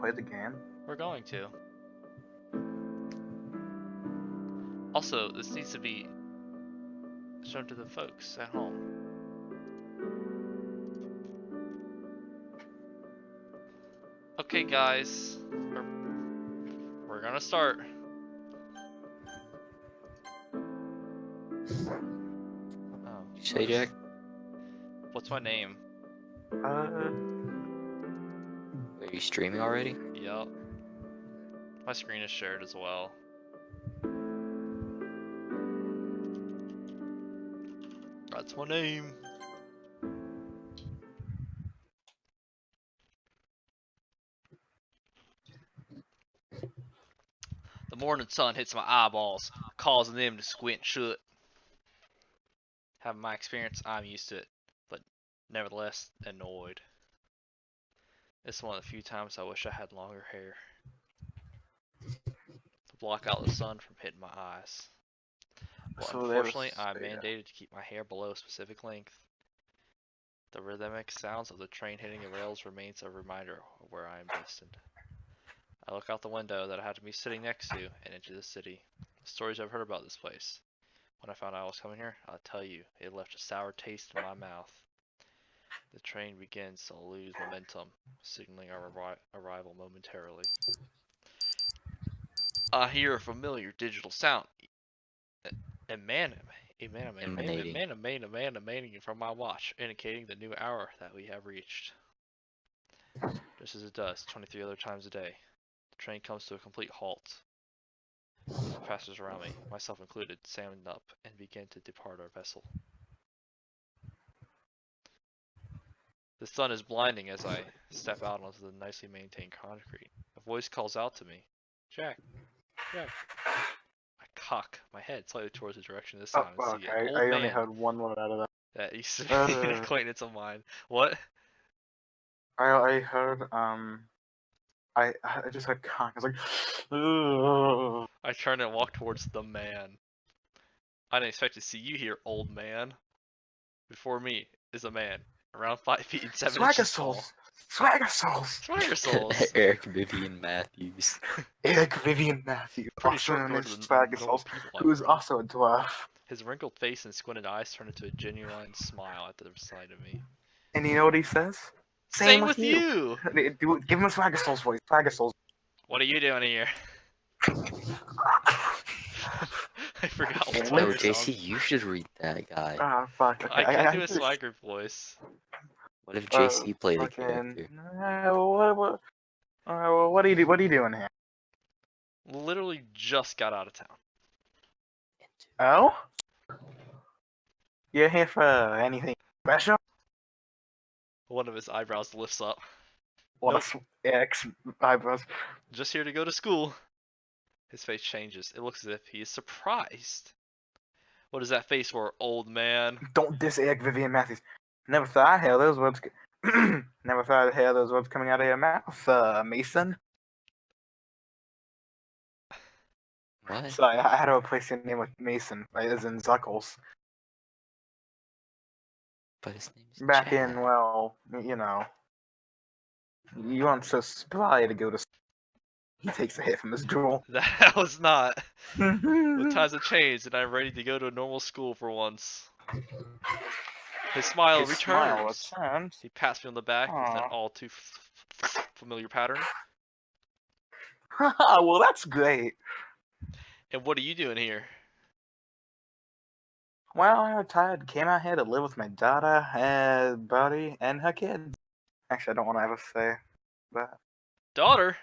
play the game? We're going to. Also, this needs to be shown to the folks at home. Okay, guys, we're gonna start. Oh, Say, Jack. what's my name? Are you streaming already? Yup. My screen is shared as well. That's my name. The morning sun hits my eyeballs, causing them to squint shut. Having my experience, I'm used to it, but nevertheless annoyed. It's one of the few times I wish I had longer hair to block out the sun from hitting my eyes. Well, So unfortunately, there's- I'm mandated to keep my hair below a specific length. The rhythmic sounds of the train hitting the rails remains a reminder of where I am destined. I look out the window that I had to be sitting next to and into the city. The stories I've heard about this place. When I found out I was coming here, I'll tell you, it left a sour taste in my mouth. The train begins to lose momentum, signaling our arrival momentarily. I hear a familiar digital sound, emanating from my watch, indicating the new hour that we have reached. Just as it does 23 other times a day, the train comes to a complete halt. The passengers around me, myself included, stand up and begin to depart our vessel. The sun is blinding as I step out onto the nicely maintained concrete. A voice calls out to me, Jack, Jack. I cock my head slightly towards the direction this time and see an old I only man heard one word out of that. that used to be an acquaintance of mine. What? I heard I just heard cock. I was like, ugh. I turn and walk towards the man. I didn't expect to see you here, old man. Before me is a man, around 5 feet and 7 Swagger inches tall. souls, swagger souls. Swagger souls. Eric Vivian Matthews. Eric Vivian Matthews, Pretty also short known compared as to the Swagger normal Souls, people who I've is met. also a dwarf. His wrinkled face and squinted eyes turn into a genuine smile at the sight of me. And you know what he says? Same with you! Give him a Swagger Souls voice. Swagger Souls. What are you doing here? I forgot what No, Swagger JC, sounds. you should read that guy. Ah, fuck. Okay. I can't do a just- Swagger voice. What if JC played a fucking- character? What are you doing here? Literally just got out of town. Oh? You're here for anything special? One of his eyebrows lifts up. What X eyebrows? Just here to go to school. His face changes. It looks as if he is surprised. What is that face for, old man? Don't diss Eric Vivian Matthews. Never thought I'd hear those words. Never thought I'd hear those words coming out of your mouth, Mason. What? Sorry, I had to replace your name with Mason, as in Zuckles. But his name's Back Jack. in, well, you know, you weren't so spry to go to. He takes a hit from his drool. That was not. The His times have changed, and I'm ready to go to a normal school for once. His smile returns. smile returns. He pats me on the back with an Aw. all too familiar pattern. Well, that's great. And what are you doing here? Well, I retired, came out here to live with my daughter, and buddy, and her kids. Actually, I don't want to ever say that. Daughter?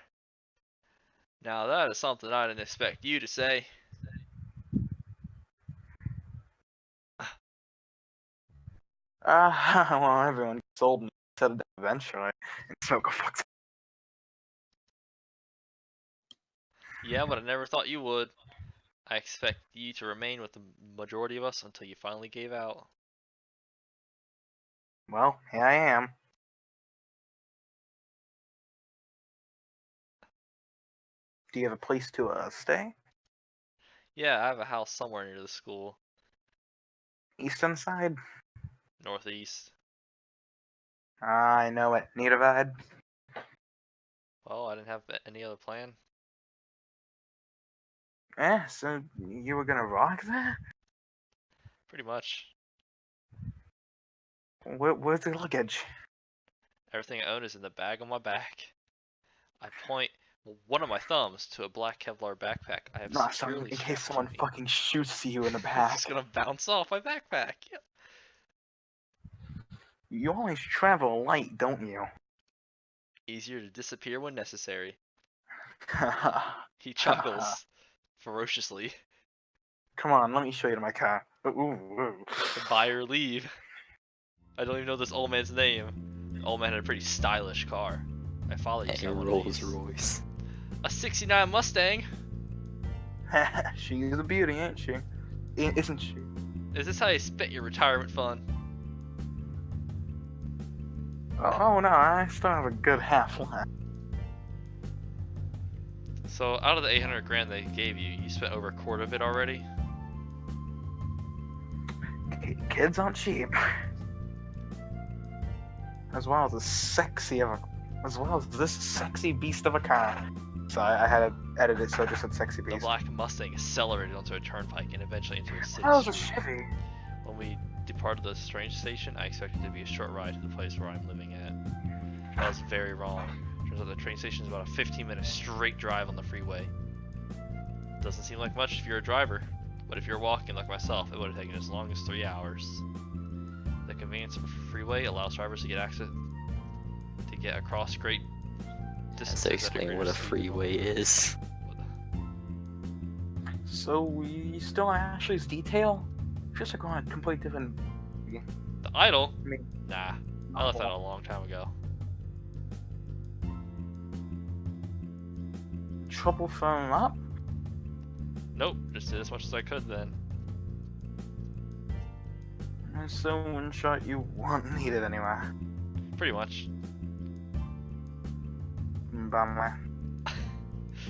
Now that is something I didn't expect you to say. Well, everyone gets old and settle down eventually, and smoke a fuck. Yeah, but I never thought you would. I expect you to remain with the majority of us until you finally gave out. Well, here I am. Do you have a place to stay? Yeah, I have a house somewhere near the school. Eastern side? Northeast. I know it. Niederweid? Well, I didn't have any other plan. So you were gonna rock that? Pretty much. Where's the luggage? Everything I own is in the bag on my back. I point one of my thumbs to a black Kevlar backpack I have Nah, son, securely in case strapped to someone me. fucking shoots you in the It's back. just gonna bounce off my backpack. Yep. You always travel light, don't you? Easier to disappear when necessary. Haha. He chuckles ferociously. Come on, let me show you to my car. Ooh. Buy or leave. I don't even know this old man's name. The old man had a pretty stylish car. I follow you, A someone. Rolls Royce. A '69 Mustang. She's a beauty, ain't she? Isn't she? Is this how you spent your retirement fund? Oh no, I still have a good half left. So out of the 800 grand they gave you, you spent over a quarter of it already. Kids aren't cheap. As well as this sexy beast of a car. So I had to edit it so it just said sexy The beast. black Mustang accelerated onto a turnpike and eventually into a city That was a street. Chevy. When we departed the train station, I expected it to be a short ride to the place where I'm living at. I was very wrong. Turns out the train station is about a 15-minute straight drive on the freeway. Doesn't seem like much if you're a driver, but if you're walking like myself, it would have taken as long as 3 hours. The convenience of a freeway allows drivers to get across great distances. So explain what a freeway is. So we still on Ashley's detail? Just like on a completely different. The idol? I mean, Nah, I left that a long time ago. Trouble filling up? Nope, just did as much as I could then. And so one shot you weren't needed anywhere. Pretty much. Bummer.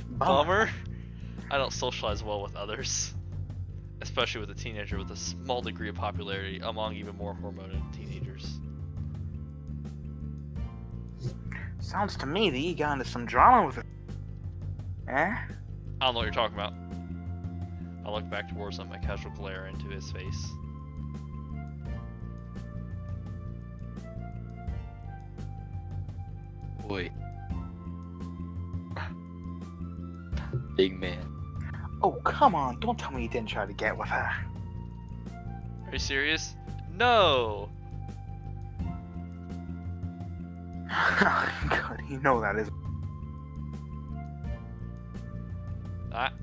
Bummer? I don't socialize well with others. Especially with a teenager with a small degree of popularity among even more hormonal teenagers. Sounds to me that you got into some drama with it. Eh? I don't know what you're talking about. I look back towards him, a casual glare into his face. Boy. Big man. Oh, come on. Don't tell me you didn't try to get with her. Are you serious? No! God, you know that is.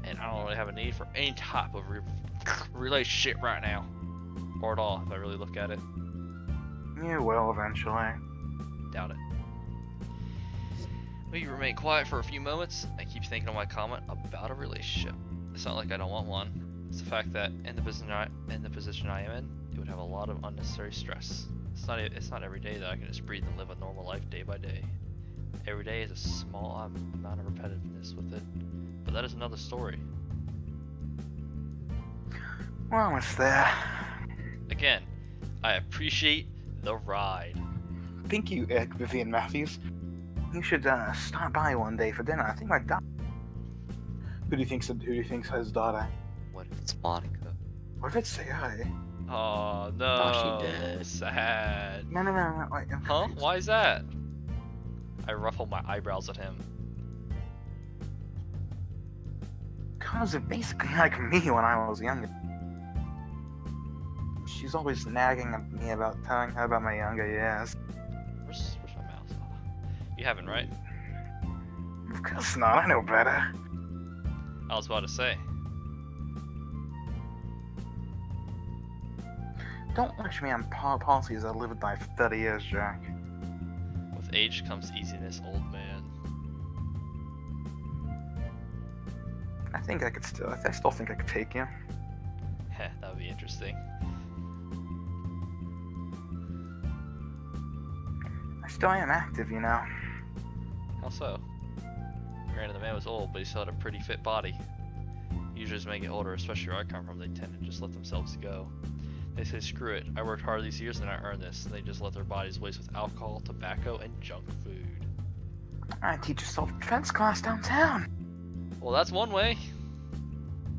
And I don't really have a need for any type of relationship right now. Or at all, if I really look at it. You will eventually. Doubt it. We remain quiet for a few moments. I keep thinking of my comment about a relationship. It's not like I don't want one. It's the fact that in the position I am in, it would have a lot of unnecessary stress. It's not every day that I can just breathe and live a normal life day by day. Every day is a small amount of repetitiveness with it. But that is another story. We're almost there. Again, I appreciate the ride. Thank you, Vivian Matthews. You should stop by one day for dinner. I think my daughter. Who do you think's his daughter? What if it's Monica? What if it's Sayai? Oh no, Nah, she dead. sad. No. Wait, I'm Huh? confused. Why is that? I ruffle my eyebrows at him. Cause of basically like me when I was younger. She's always nagging at me about telling her about my younger years. Where's my mouse? You haven't, right? Of course not. I know better. I was about to say. Don't wish me on policies I lived by for 30 years, Jack. With age comes easiness, old man. I still think I could take you. Heh, that would be interesting. I still am active, you know. How so? Granted, the man was old, but he still had a pretty fit body. Usually as men get older, especially where I come from, they tend to just let themselves go. They say, screw it, I worked hard these years and I earned this. And they just let their bodies waste with alcohol, tobacco, and junk food. I teach a self-defense class downtown. Well, that's one way.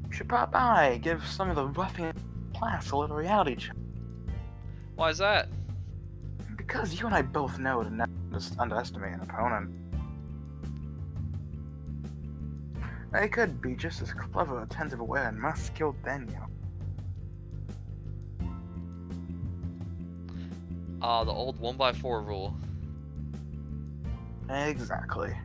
You should pop by, give some of the ruffian class a little reality check. Why is that? Because you and I both know to never underestimate an opponent. They could be just as clever, attentive, aware, and more skilled than you. The old 1x4 rule. Exactly.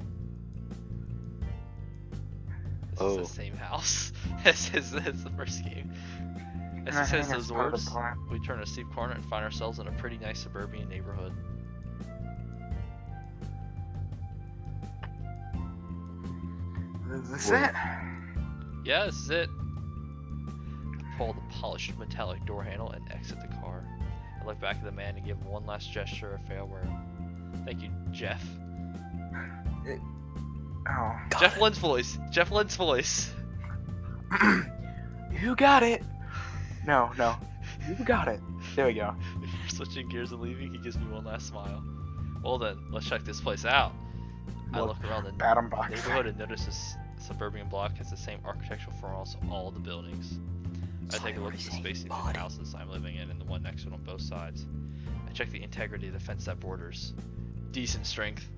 This Oh. is the same house. This is the first game. As he I says think those that's part of words, the plan. we turn a steep corner and find ourselves in a pretty nice suburban neighborhood. Is this Whoa. it? Yeah, this is it. I pull the polished metallic door handle and exit the car. I look back at the man and give him one last gesture of farewell. Thank you, Jeff. Oh. Jeff Lynn's voice. Jeff Lynn's voice. You got it. No. You got it. There we go. Before switching gears and leaving, he gives me one last smile. Well then, let's check this place out. I look around the Bottom box. neighborhood and notice this suburban block has the same architectural form as all the buildings. I take a look at the spacing between the houses I'm living in and the one next to it on both sides. I check the integrity of the fence that borders. Decent strength.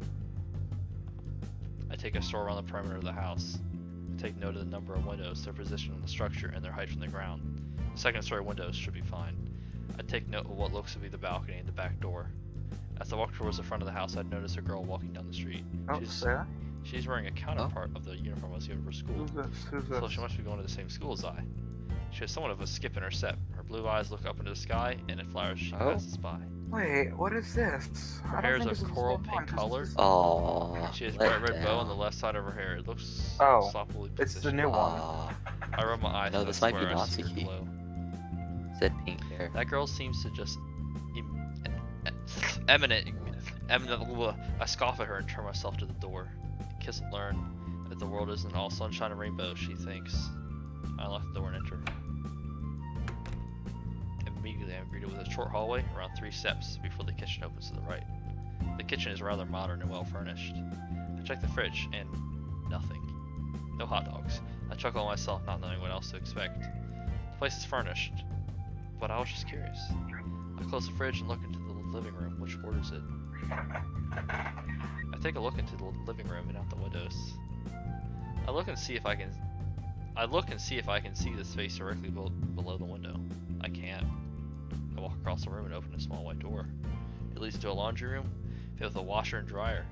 I take a stroll around the perimeter of the house. I take note of the number of windows, their position on the structure, and their height from the ground. The second story windows should be fine. I take note of what looks to be the balcony and the back door. As I walk towards the front of the house, I notice a girl walking down the street. Oh, Sarah? She's wearing a counterpart of the uniform I was given for school. Who's this? Who's this? So she must be going to the same school as I. She has somewhat of a skip in her step. Her blue eyes look up into the sky, and it flowers she passes by. Wait, what is this? Her I don't hair is think a this the coral same pink one, 'cause color. this is- Oh, She has let bright red bow on the down. left side of her hair. It looks Oh, sloppily it's the positioned. new one. Oh, I rub my eyes No, and I this might be swear I see her Natsuki. glow. said pink hair. That girl seems to just eminent. I scoff at her and turn myself to the door. Kiss and learn that the world isn't all sunshine and rainbows, she thinks. I unlock the door and enter. Immediately I'm greeted with a short hallway around 3 steps before the kitchen opens to the right. The kitchen is rather modern and well furnished. I check the fridge and nothing. No hot dogs. I chuckle at myself, not knowing what else to expect. The place is furnished, but I was just curious. I close the fridge and look into the living room, which borders it. I take a look into the living room and out the windows. I look and see if I can see the space directly below the window. I can't. I walk across the room and open a small white door. It leads to a laundry room filled with a washer and dryer.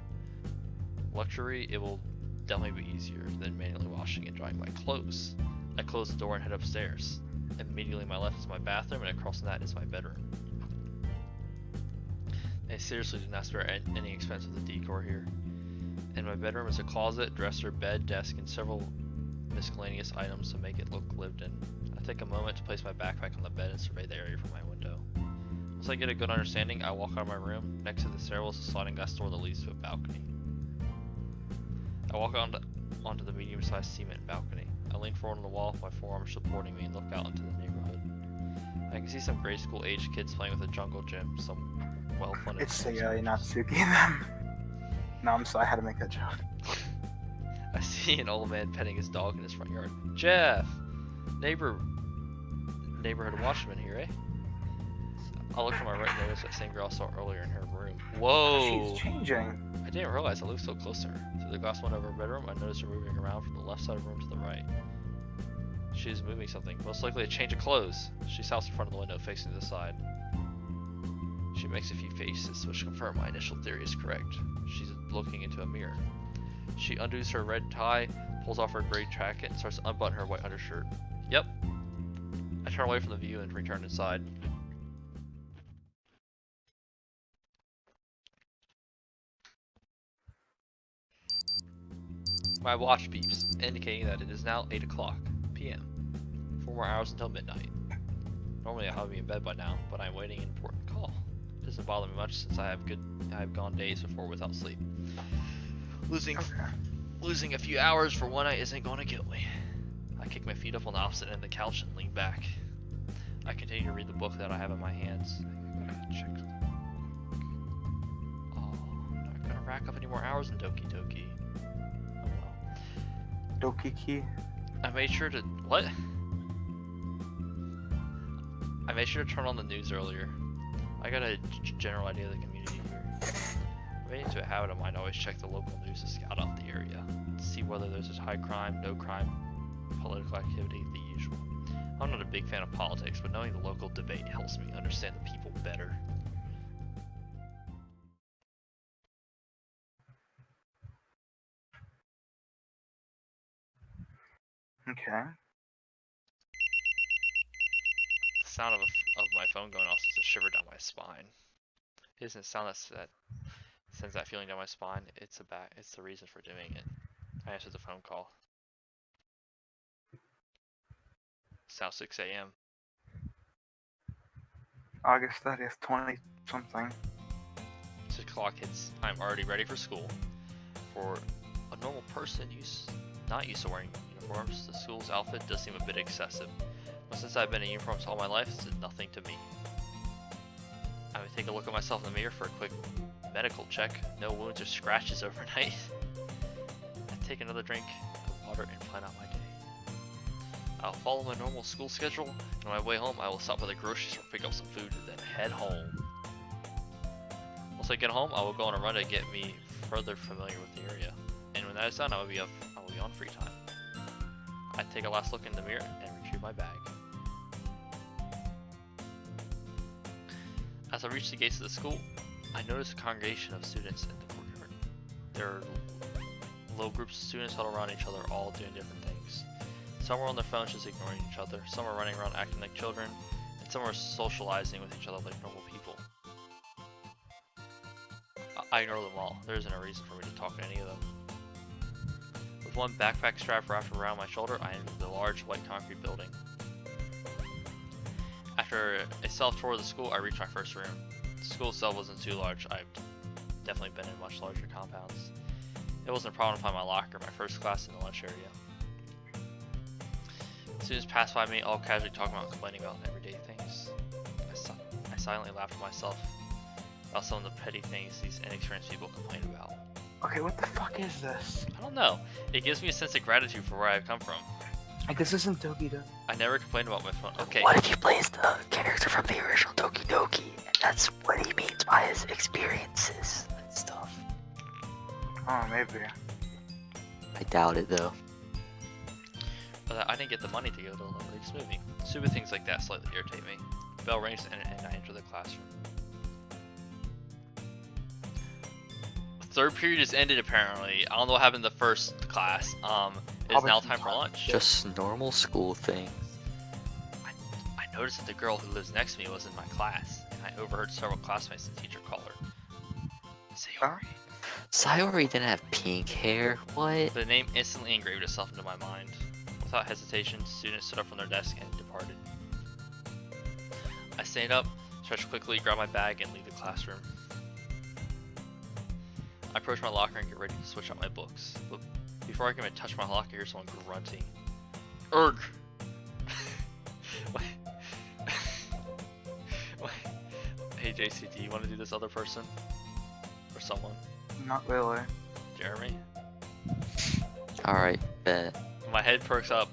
Luxury, it will definitely be easier than manually washing and drying my clothes. I close the door and head upstairs. Immediately on my left is my bathroom, and across from that is my bedroom. I seriously did not spare any expense with the decor here. In my bedroom is a closet, dresser, bed, desk, and several miscellaneous items to make it look lived in. I take a moment to place my backpack on the bed and survey the area from my window. Once I get a good understanding, I walk out of my room. Next to the stairwell is a sliding glass door that leads to a balcony. I walk onto the medium-sized cement balcony. I lean forward on the wall with my forearms supporting me and look out into the neighborhood. I can see some grade school aged kids playing with a jungle gym, some well-funded... It's Natsuki and them. No, I'm sorry, I had to make that joke. I see an old man petting his dog in his front yard. Jeff! Neighborhood watchman here, eh? I look to my right and notice that same girl I saw earlier in her room. Whoa! She's changing. I didn't realize I looked so close to her. Through the glass window of her bedroom, I noticed her moving around from the left side of the room to the right. She is moving something, most likely a change of clothes. She stops in front of the window, facing to the side. She makes a few faces, which confirm my initial theory is correct. She's looking into a mirror. She undoes her red tie, pulls off her gray jacket, and starts to unbutton her white undershirt. Yep. I turn away from the view and return inside. My watch beeps, indicating that it is now 8 o'clock p.m. 4 more hours until midnight. Normally I would be in bed by now, but I'm waiting an important call. It doesn't bother me much since I have gone days before without sleep. Losing a few hours for one night isn't going to kill me. I kick my feet up on the opposite end of the couch and lean back. I continue to read the book that I have in my hands. Check. Oh, I'm not gonna rack up any more hours in Doki Doki. Oh well. Doki key. I made sure to what? I made sure to turn on the news earlier. I got a general idea of the community here. I made into a habit of mine to always check the local news to scout out the area, to see whether there's a high crime, no crime, political activity, the usual. I'm not a big fan of politics, but knowing the local debate helps me understand the people better. Okay. The sound of my phone going off sends a shiver down my spine. It isn't a sound that sends that feeling down my spine. It's the reason for doing it. I answered the phone call. It's now 6 a.m. August 30th, 20 something. 6 o'clock hits. I'm already ready for school. For a normal person not used to wearing uniforms, the school's outfit does seem a bit excessive. But since I've been in uniforms all my life, it's nothing to me. I would take a look at myself in the mirror for a quick medical check. No wounds or scratches overnight. I take another drink of water and plan out my day. I'll follow my normal school schedule, and on my way home I will stop by the grocery store, pick up some food, and then head home. Once I get home, I will go on a run to get me further familiar with the area. And when that is done, I will be on free time. I take a last look in the mirror and retrieve my bag. As I reach the gates of the school, I notice a congregation of students in the courtyard. There are little groups of students huddled around each other, all doing different things. Some are on their phones just ignoring each other, some are running around acting like children, and some are socializing with each other like normal people. I ignore them all. There isn't a reason for me to talk to any of them. With one backpack strap wrapped around my shoulder, I enter the large white concrete building. After a self-tour of the school, I reach my first room. The school itself wasn't too large. I've definitely been in much larger compounds. It wasn't a problem to find my locker, my first class in the lunch area. Students pass by me, all casually talking about complaining about everyday things. I silently laugh to myself about some of the petty things these inexperienced people complain about. Okay, what the fuck is this? I don't know. It gives me a sense of gratitude for where I've come from. Like, this isn't Doki Doki. I never complained about my phone. Okay. What if he plays the character from the original Doki Doki? And that's what he means by his experiences and stuff. Oh, maybe. I doubt it though. But I didn't get the money to go to the latest movie. Stupid things like that slightly irritate me. The bell rings and I enter the classroom. Third period has ended apparently. I don't know what happened in the first class. It is now time for lunch. Just normal school things. I noticed that the girl who lives next to me was in my class, and I overheard several classmates and teacher call her Sayori. Sayori didn't have pink hair. What? The name instantly engraved itself into my mind. Without hesitation, students stood up from their desk and departed. I stand up, stretch quickly, grab my bag, and leave the classroom. I approach my locker and get ready to switch out my books. But before I can even touch my locker, I hear someone grunting. Erg! Wait. Hey JC, do you want to do this other person? Or someone? Not really. Jeremy? Alright, bet. My head perks up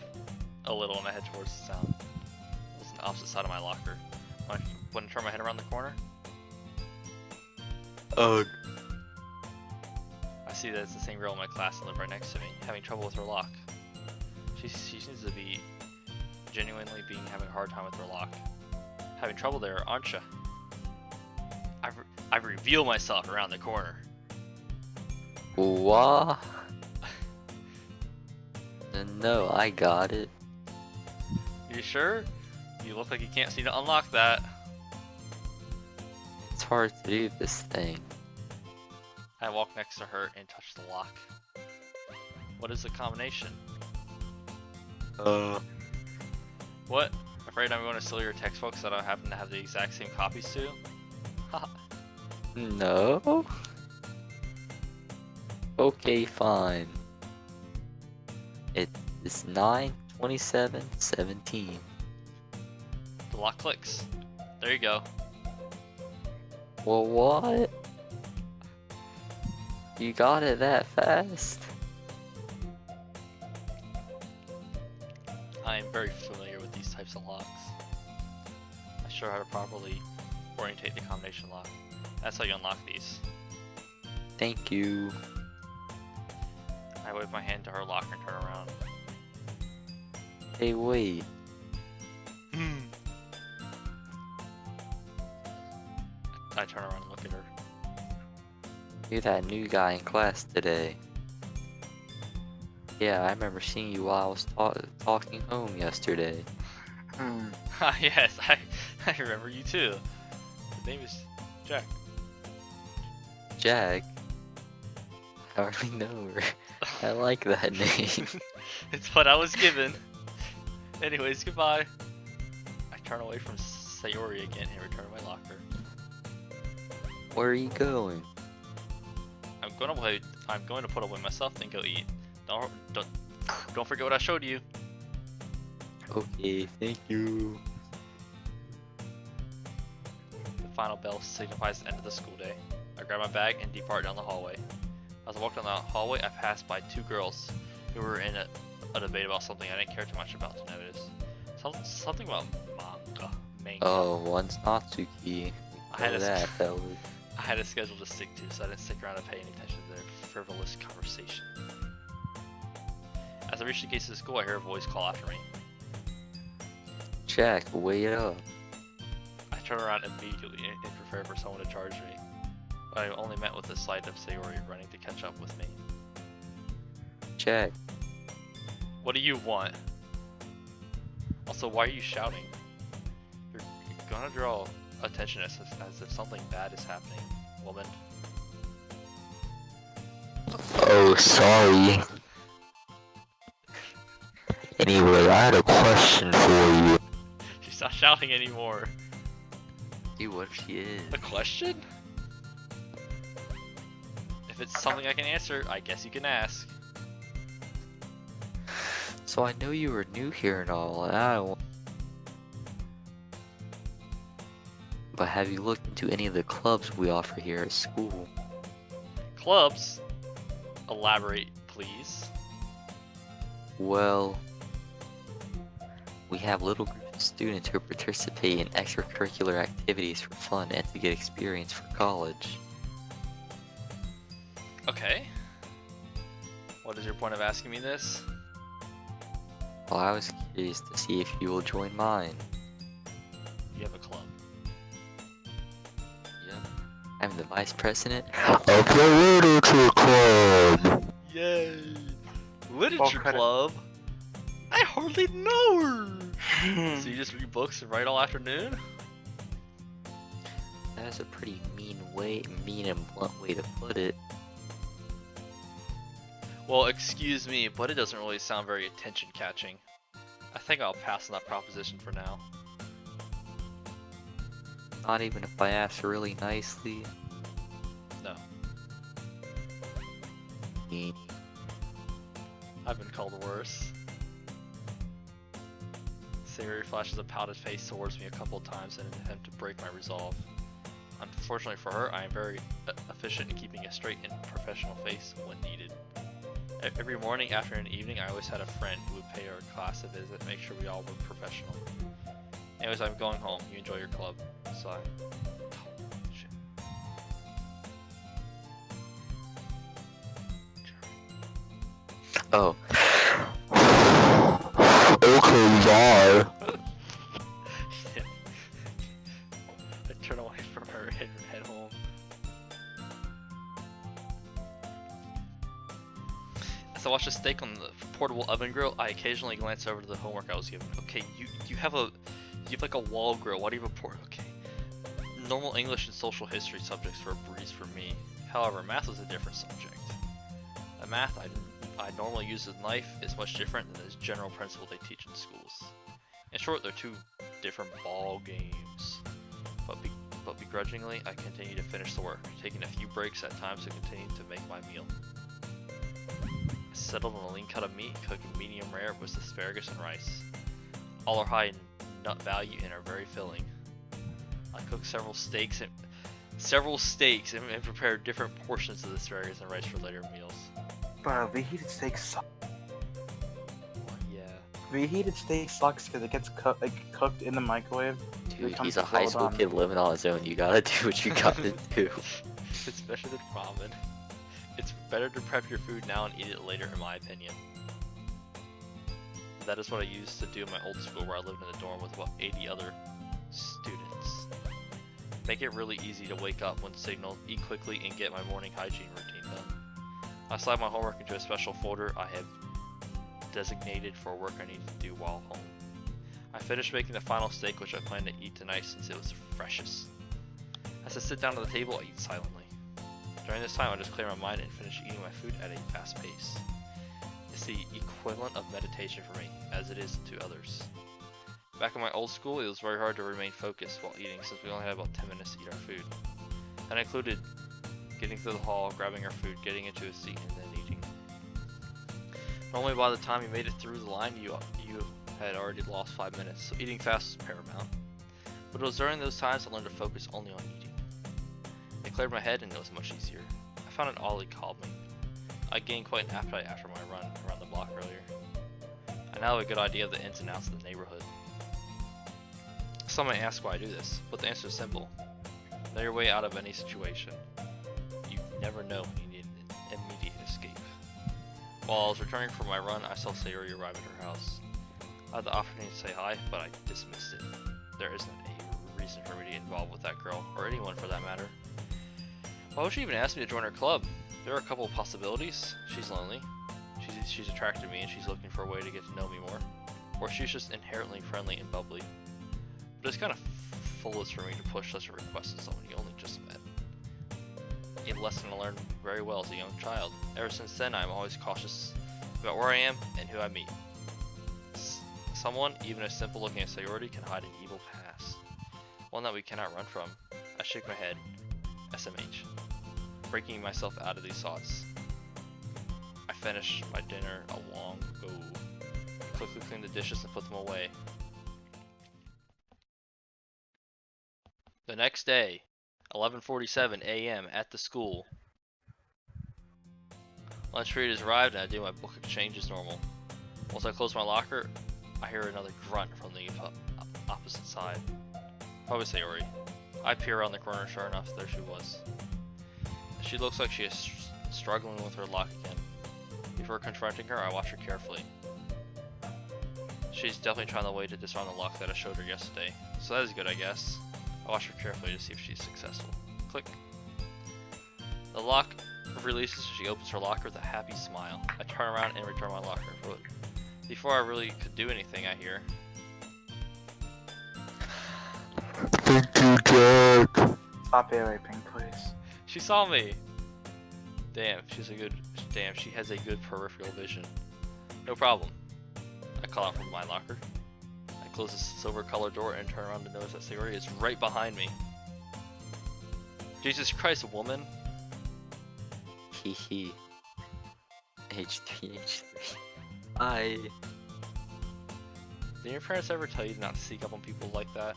a little and I head towards the sound. It was on the opposite side of my locker. When I turn my head around the corner, Ugh. I see that it's the same girl in my class and live right next to me, having trouble with her lock. She seems to be genuinely having a hard time with her lock. Having trouble there, aren't ya? I reveal myself around the corner. What? No, I got it. You sure? You look like you can't seem to unlock that. It's hard to do this thing. I walk next to her and touch the lock. What is the combination? What? Afraid I'm going to steal your textbooks that I happen to have the exact same copies to? No? Okay, fine. It is 9/27/17. The lock clicks. There you go. Well, what? You got it that fast? I am very familiar with these types of locks. I sure how to properly orientate the combination lock. That's how you unlock these. Thank you. I wave my hand to her locker and turn around. Hey, wait. I turn around and look at her. You're that new guy in class today. Yeah, I remember seeing you while I was talking home yesterday. Yes, I remember you too. The name is Jack. Jack? I hardly know her. I like that name. It's what I was given. Anyways, goodbye. I turn away from Sayori again and return to my locker. Where are you going? I'm going to put away my stuff and go eat. Don't forget what I showed you. Okay, thank you. The final bell signifies the end of the school day. I grab my bag and depart down the hallway. As I walk down the hallway, I pass by two girls who were in a debate about something I didn't care too much about to notice. Something about manga. Oh, one's Natsuki. I had that, fellas. I had a schedule to stick to, so I didn't stick around and pay any attention to their frivolous conversation. As I reach the gates of the school, I hear a voice call after me. Jack, wait up. I turn around immediately and prepare for someone to charge me. But I only met with the sight of Sayori running to catch up with me. Jack. What do you want? Also, why are you shouting? You're gonna draw attention as if something bad is happening, woman. Oh, sorry. Anyway, I had a question for you. She's not shouting anymore. Dude, what if she is? A question? If it's something I can answer, I guess you can ask. So I know you were new here and all, and I don't... But have you looked into any of the clubs we offer here at school? Clubs? Elaborate, please. Well, we have little groups of students who participate in extracurricular activities for fun and to get experience for college. Okay. What is your point of asking me this? Well, I was curious to see if you will join mine. You have a club. Yep. I'm the vice president of the Literature Club! Yay! Literature credit. club? I hardly know her! So you just read books and write all afternoon? That is a pretty mean and blunt way to put it. Well, excuse me, but it doesn't really sound very attention-catching. I think I'll pass on that proposition for now. Not even if I ask really nicely. No. Mm. I've been called worse. Sayori flashes a pouted face towards me a couple of times in an attempt to break my resolve. Unfortunately for her, I am very efficient in keeping a straight and professional face when needed. Every morning, afternoon, and evening, I always had a friend who would pay our class a visit, make sure we all were professional. Anyways, I'm going home. You enjoy your club. So shit. Oh. Okay, bye. I turn away from her and head home. As I watch the steak on the portable oven grill, I occasionally glance over to the homework I was given. Okay, you have like a wall grill. Why do you have a port? Okay. Normal English and social history subjects were a breeze for me. However, math was a different subject. The math I normally use as knife is much different than the general principle they teach in schools. In short, they're two different ball games. But begrudgingly, I continue to finish the work, taking a few breaks at times to continue to make my meal. I settled on a lean cut of meat, cooked medium rare with asparagus and rice. All are high in nut value and are very filling. I cooked several steaks several steaks and prepared different portions of the asparagus and rice for later meals. But reheated steak sucks. Yeah. Reheated steak sucks because it gets cooked in the microwave. Dude, comes he's a well high school done. kid living on his own. You gotta do what you gotta do. It's better than ramen. It's better to prep your food now and eat it later, in my opinion. That is what I used to do in my old school where I lived in a dorm with about 80 other students. Make it really easy to wake up when signaled, eat quickly, and get my morning hygiene routine done. I slide my homework into a special folder I have designated for work I need to do while home. I finished making the final steak, which I plan to eat tonight since it was the freshest. As I sit down at the table, I eat silently. During this time, I just clear my mind and finish eating my food at a fast pace. It's the equivalent of meditation for me, as it is to others. Back in my old school, it was very hard to remain focused while eating since we only had about 10 minutes to eat our food. That included getting to the hall, grabbing our food, getting into a seat, and then eating. Normally by the time you made it through the line, you had already lost 5 minutes, so eating fast was paramount. But it was during those times I learned to focus only on eating. It cleared my head and it was much easier. I found it oddly calming. I gained quite an appetite after my run around the block earlier. I now have a good idea of the ins and outs of the neighborhood. Some may ask why I do this, but the answer is simple. Know your way out of any situation. You never know when you need an immediate escape. While I was returning from my run, I saw Sayori arrive at her house. I had the opportunity to say hi, but I dismissed it. There isn't a reason for me to get involved with that girl, or anyone for that matter. Why would she even ask me to join her club? There are a couple of possibilities. She's lonely. She's attracted to me and she's looking for a way to get to know me more. Or she's just inherently friendly and bubbly. But it's kind of foolish for me to push such a request on someone you only just met. A lesson I learned very well as a young child. Ever since then, I'm always cautious about where I am and who I meet. Someone, even as simple looking as Sayori, can hide an evil past. One that we cannot run from. I shake my head. SMH. Breaking myself out of these thoughts. I finished my dinner long ago. Quickly cleaned the dishes and put them away. The next day, 11:47 a.m. at the school. Lunch period has arrived and I do my book exchange as normal. Once I close my locker, I hear another grunt from the opposite side. Probably Sayori. I peer around the corner, sure enough, there she was. She looks like she is struggling with her lock again. Before confronting her, I watch her carefully. She's definitely trying the way to disarm the lock that I showed her yesterday, so that is good, I guess. I watch her carefully to see if she's successful. Click. The lock releases and she opens her locker with a happy smile. I turn around and return my locker. But before I really could do anything, I hear, Thank you, Jack. Stop ear raping, please. she saw me! Damn, she has a good peripheral vision. No problem. I call out from my locker. I close the silver colored door and turn around to notice that Sayori is right behind me. Jesus Christ, woman! Hee. H3. Hi. Did your parents ever tell you not to sneak up on people like that?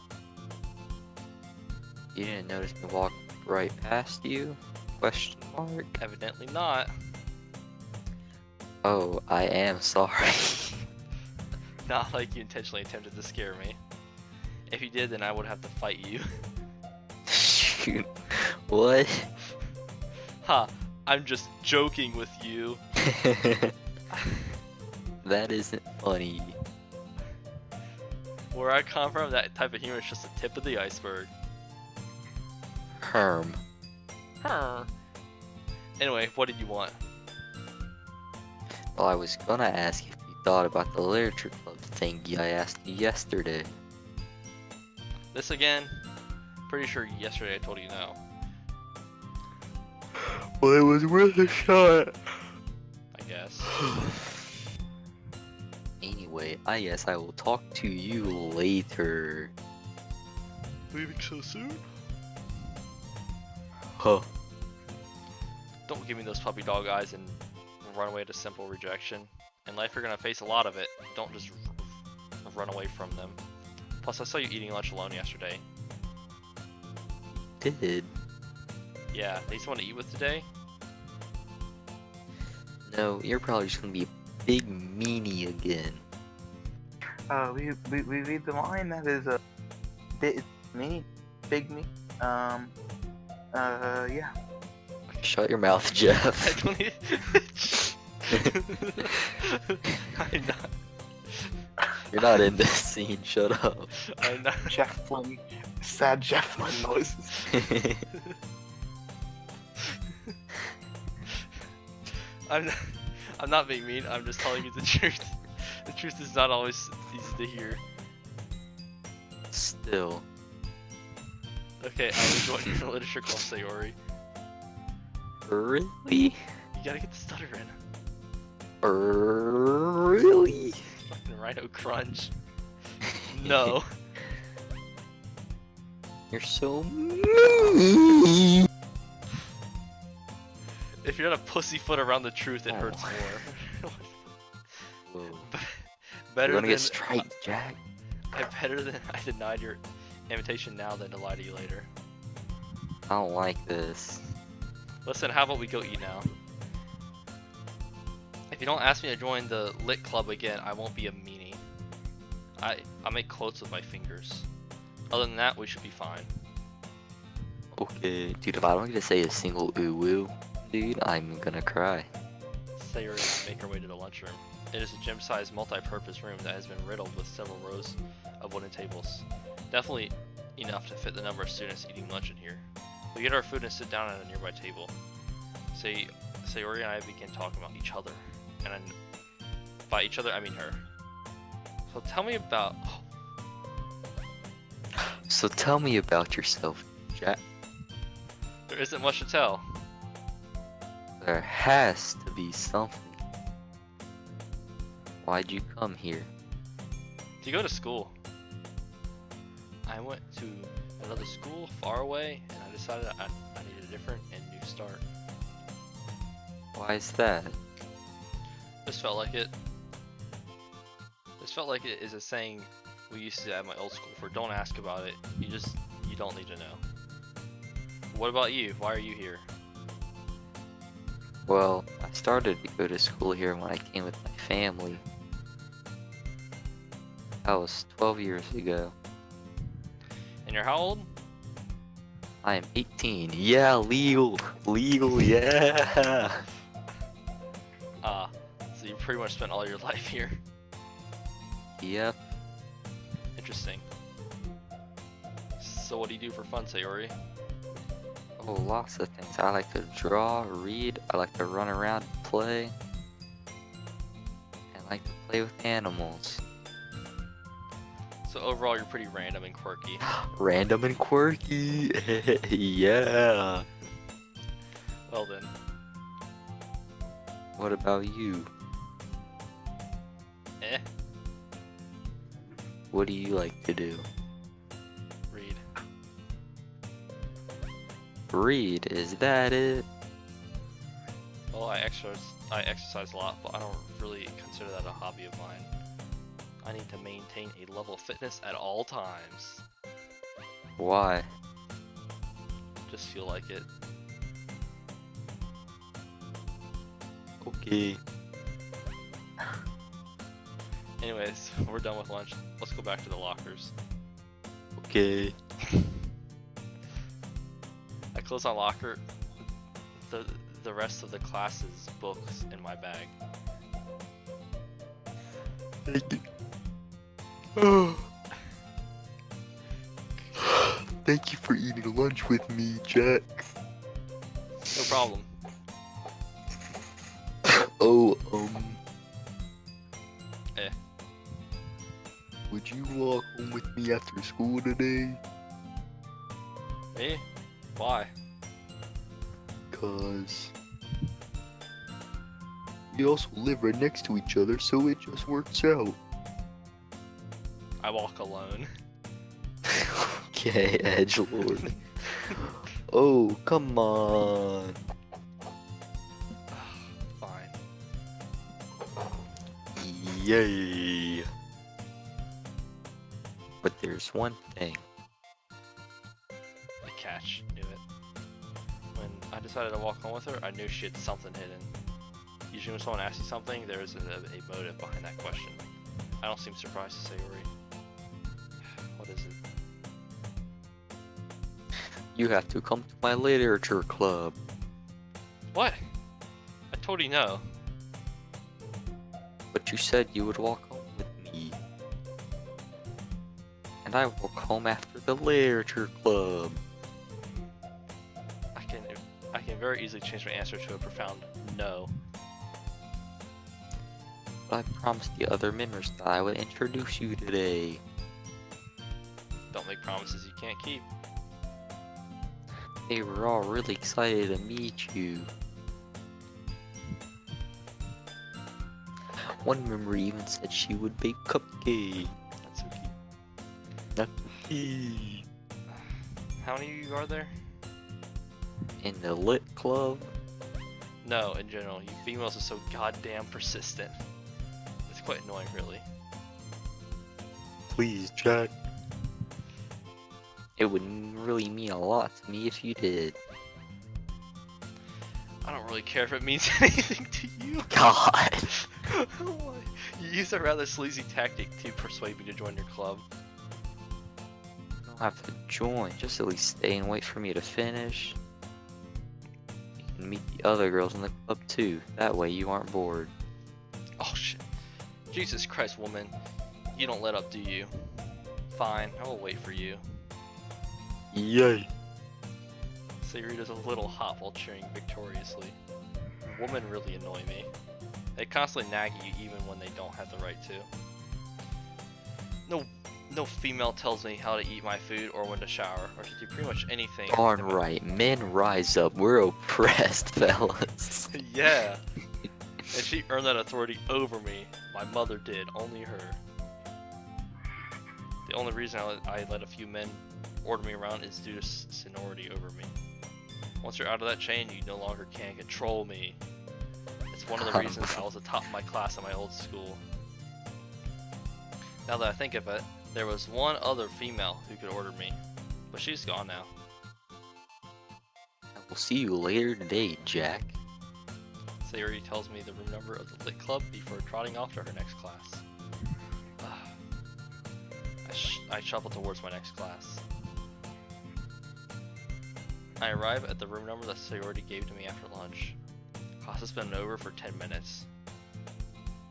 You didn't notice me walk right past you? Question mark. Evidently not. Oh, I am sorry. Not like you intentionally attempted to scare me. If you did, then I would have to fight you. Shoot. What? Ha! I'm just joking with you. That isn't funny. Where I come from, that type of humor is just the tip of the iceberg. Herm. Anyway, what did you want? Well, I was gonna ask if you thought about the literature club thingy I asked you yesterday. This again? Pretty sure yesterday I told you no. Well, it was worth a shot. I guess. Anyway, I guess I will talk to you later. Leaving so soon? Huh. Don't give me those puppy dog eyes and run away to simple rejection. In life you're gonna face a lot of it. Don't just run away from them. Plus I saw you eating lunch alone yesterday. Did? Yeah, need someone to eat with today? No, you're probably just gonna be a big meanie again. We read the line that is a bit me, big me. Yeah. Shut your mouth, I Jeff. don't need... I'm not. You're not in this scene. Shut up. I'm not. Jeff Flynn, sad Jeff Flynn noises. I'm not being mean. I'm just telling you the truth. The truth is not always easy to hear. Still. Okay, I will join your literature club, Sayori. Really? You gotta get the stutter in. Really? Fucking Rhino Crunch. No. You're so mean. If you're not a pussyfoot around the truth, it hurts more. Whoa. Better You're than gonna get striked, Jack. better than I denied your invitation now than to lie to you later. I don't like this. Listen, how about we go eat now? If you don't ask me to join the lit club again, I won't be a meanie. I make quotes with my fingers. Other than that, we should be fine. Okay, dude, if I don't get to say a single ooh woo, dude, I'm gonna cry. Sayori and I make our way to the lunchroom. It is a gym-sized multi-purpose room that has been riddled with several rows of wooden tables. Definitely enough to fit the number of students eating lunch in here. We get our food and sit down at a nearby table. Sayori and I begin talking about each other. And by each other, I mean her. So tell me about... So tell me about yourself, Jack. There isn't much to tell. There has to be something. Why'd you come here? To go to school. I went to another school far away, and I decided I needed a different and new start. Why is that? This felt like it. This felt like it is a saying we used to at my old school for don't ask about it, you don't need to know. What about you? Why are you here? Well, I started to go to school here when I came with my family. That was 12 years ago. And you're how old? I am 18. Yeah, legal. Legal, yeah. So you pretty much spent all your life here. Yep. Interesting. So what do you do for fun, Sayori? Oh, lots of things. I like to draw, read, I like to run around and play. I like to play with animals. So overall, you're pretty random and quirky. Random and quirky. Yeah. Well then. What about you? Eh. What do you like to do? Read. Read, is that it? Well, I exercise a lot, but I don't really consider that a hobby of mine. I need to maintain a level of fitness at all times. Why? Just feel like it. Okay. Anyways, we're done with lunch. Let's go back to the lockers. Okay. I close my locker. The rest of the class's books in my bag. Thank you. Oh. Thank you for eating lunch with me, Jack. No problem. Oh, Eh. Would you walk home with me after school today? Me? Why? 'Cause we also live right next to each other, so it just works out. I walk alone. Okay, edgelord. Oh, come on. Fine. Yay. But there's one thing. The catch. Knew it. When decided to walk home with her, I knew she had something hidden. Usually when someone asks you something, there is a motive behind that question. I don't seem surprised to Sayori. What is it? You have to come to my literature club. What? I told you no. But you said you would walk home with me. And I walk home after the literature club. I can very easily change my answer to a profound no. But I promised the other members that I would introduce you today. Don't make promises you can't keep. They were all really excited to meet you. One member even said she would bake cupcakes. That's so cute. That's okay. How many of you are there? In the lit club? No, in general. You females are so goddamn persistent. It's quite annoying, really. Please, Jack. It would really mean a lot to me if you did. I don't really care if it means anything to you. God. You used a rather sleazy tactic to persuade me to join your club. You don't have to join, just at least stay and wait for me to finish. You can meet the other girls in the club too, that way you aren't bored. Oh shit. Jesus Christ, woman. You don't let up, do you? Fine, I will wait for you. Yay. Sayori's a little hot while cheering victoriously. Women really annoy me. They constantly nag you even when they don't have the right to. No female tells me how to eat my food or when to shower, or to do pretty much anything. Darn right, men rise up, we're oppressed, fellas. Yeah. And she earned that authority over me. My mother did, only her. The only reason I let a few men order me around is due to seniority over me. Once you're out of that chain, you no longer can control me. It's one of the reasons I was the top of my class at my old school. Now that I think of it, there was one other female who could order me, but she's gone now. I will see you later today, Jack. Sayori tells me the room number of the lit club before trotting off to her next class. I shuffle towards my next class. I arrive at the room number that Sayori gave to me after lunch. Class has been over for 10 minutes.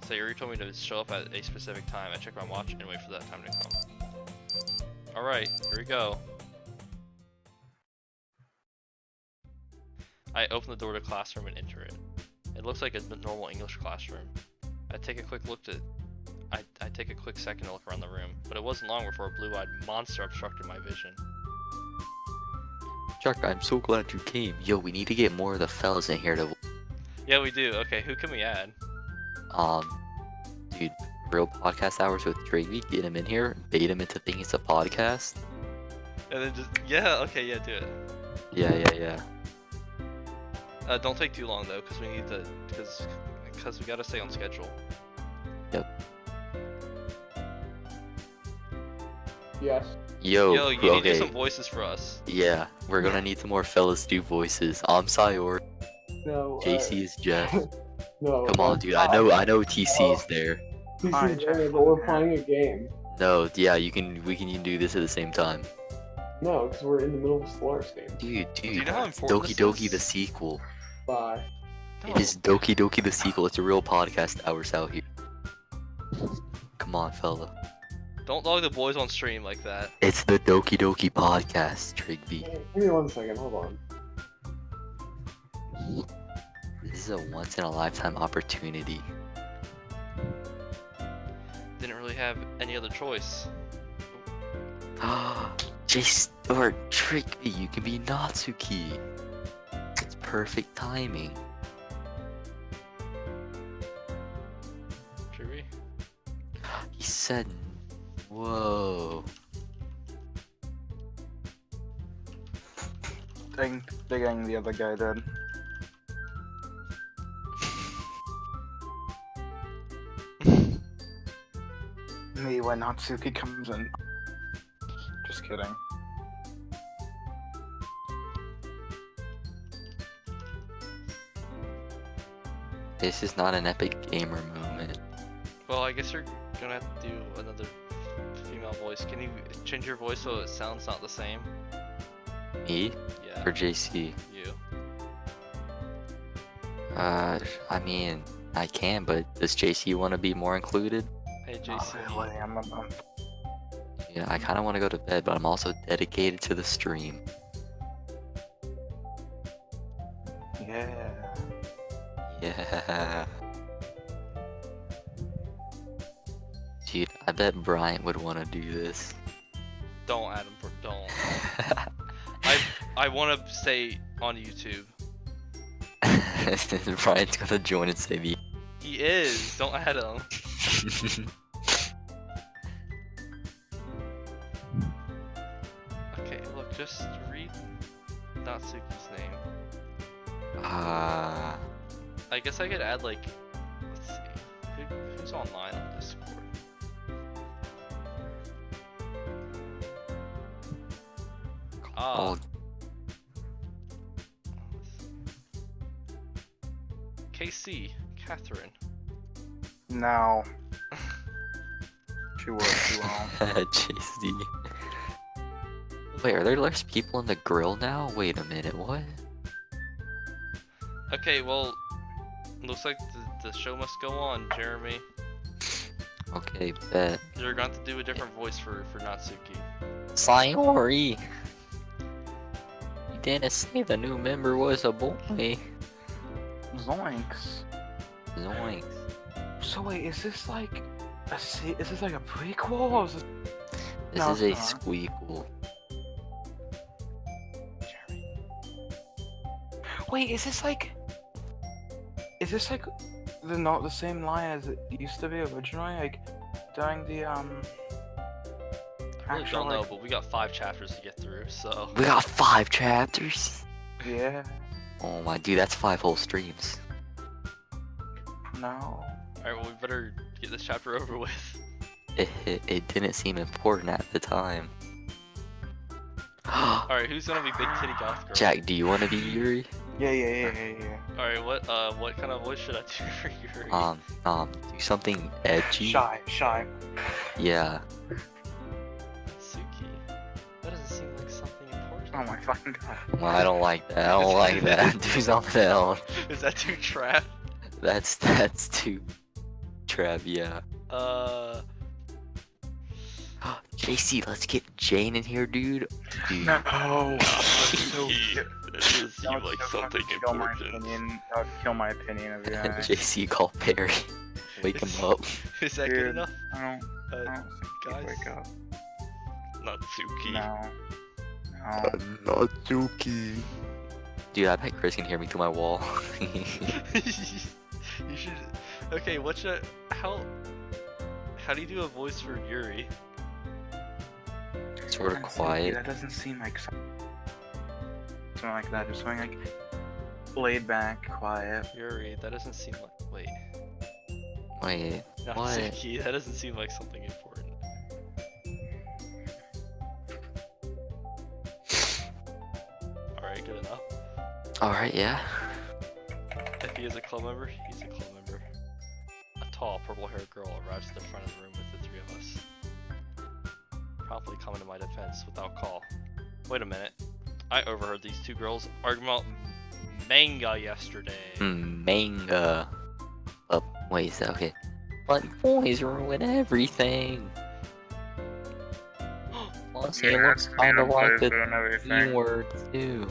Sayori told me to show up at a specific time. I check my watch and wait for that time to come. Alright, here we go. I open the door to the classroom and enter it. It looks like a normal English classroom. I take a quick second to look around the room, but it wasn't long before a blue-eyed monster obstructed my vision. Jack, I'm so glad you came. Yo, we need to get more of the fellas in here to... Yeah, we do. Okay, who can we add? Dude, real podcast hours with Drake, get him in here, bait him into thinking it's a podcast. And then just, yeah, okay, yeah, do it. Yeah. Don't take too long though, because we need to, because we gotta stay on schedule. Yep. Yes. Yo, You need to okay. do some voices for us. Yeah, we're gonna need some more fellas to do voices. I'm Sayor, No. JC is Jeff. No. Come on, dude, I know TC is there. Hi, TC's Jeff. there, but we're playing a game. No, yeah, we can do this at the same time. No, because we're in the middle of a Stellaris game. Dude, you know how important Doki this Doki is? the sequel. Bye. No. It is Doki Doki the sequel. It's a real podcast hours out here. Come on, fella. Don't dog the boys on stream like that. It's the Doki Doki podcast, Trigby. Hey, give me 1 second, hold on. This is a once in a lifetime opportunity. Didn't really have any other choice. Just or Trigby, you can be Natsuki. It's perfect timing. Should we? He said, whoa. They're getting the other guy dead. Me when Natsuki comes in. Just kidding. This is not an epic gamer moment. Well, I guess you're gonna have to do another female voice. Can you change your voice so it sounds not the same? Me Yeah, or JC? you. I mean, I can, but does JC want to be more included? Hey, Oh, JC. really? I'm Yeah, I kind of want to go to bed, but I'm also dedicated to the stream. yeah. Yeah. Dude, I bet Bryant would want to do this. Don't, Adam. Don't. I want to stay on YouTube. Bryant's gonna join and say the. He is. Don't add him. Okay, look, just read Natsuki's name. I guess I could add like, let's see, who's online on Discord? Oh, KC, Catherine. No. She will. She won't. JC. Wait, are there less people in the grill now? Wait a minute, what? Okay, well, looks like the show must go on, Jeremy. Okay, bet. You're going to do a different voice for Natsuki. Sayori! You didn't say the new member was a boy. Zoinks. Zoinks. So wait, is this like is this like a prequel or is this... This No, is a it's not. squeakle. Wait, is this like not the same line as it used to be originally? Like during the I really actual, don't know, like- but we got 5 chapters to get through, so. We got 5 chapters! Yeah. Oh my dude, that's 5 whole streams. No. Alright, well, we better get this chapter over with. It didn't seem important at the time. Alright, who's gonna be Big Titty Goth Girl? Jack, do you want to be Yuri? Yeah. Alright, what kind of voice should I do for Yuri? Do something edgy. Shy. Yeah. Suki. That doesn't seem like something important. Oh my fucking god. Well, I don't like that. I don't like that. Do something else. Is that too trap? That's too trap, yeah. JC, let's get Jane in here, dude. Dude. No. So that doesn't seem Don't- like don't something kill my important. opinion. Kill my opinion of you. JC, call Perry. Wake him up. Is that Dude, good enough? I don't think guys? you wake up. Natsuki. No. Natsuki. Dude, I bet Chris can hear me through my wall. You should. Okay, how do you do a voice for Yuri? Sort of Natsuki, quiet. That doesn't seem like something like that. Just something like laid back, quiet. Yuri, that doesn't seem like. Wait. Wait, what? Natsuki, that doesn't seem like something important. Alright, good enough. Alright, yeah. If he is a club member, he's a club member. A tall, purple-haired girl arrives at the front of the room with the 3 of us. Promptly coming to my defense without call. Wait a minute. I overheard these 2 girls arguing about manga yesterday. Manga. Oh, wait, is that okay? But boys ruin everything. Plus, he looks kind of like the B-word too.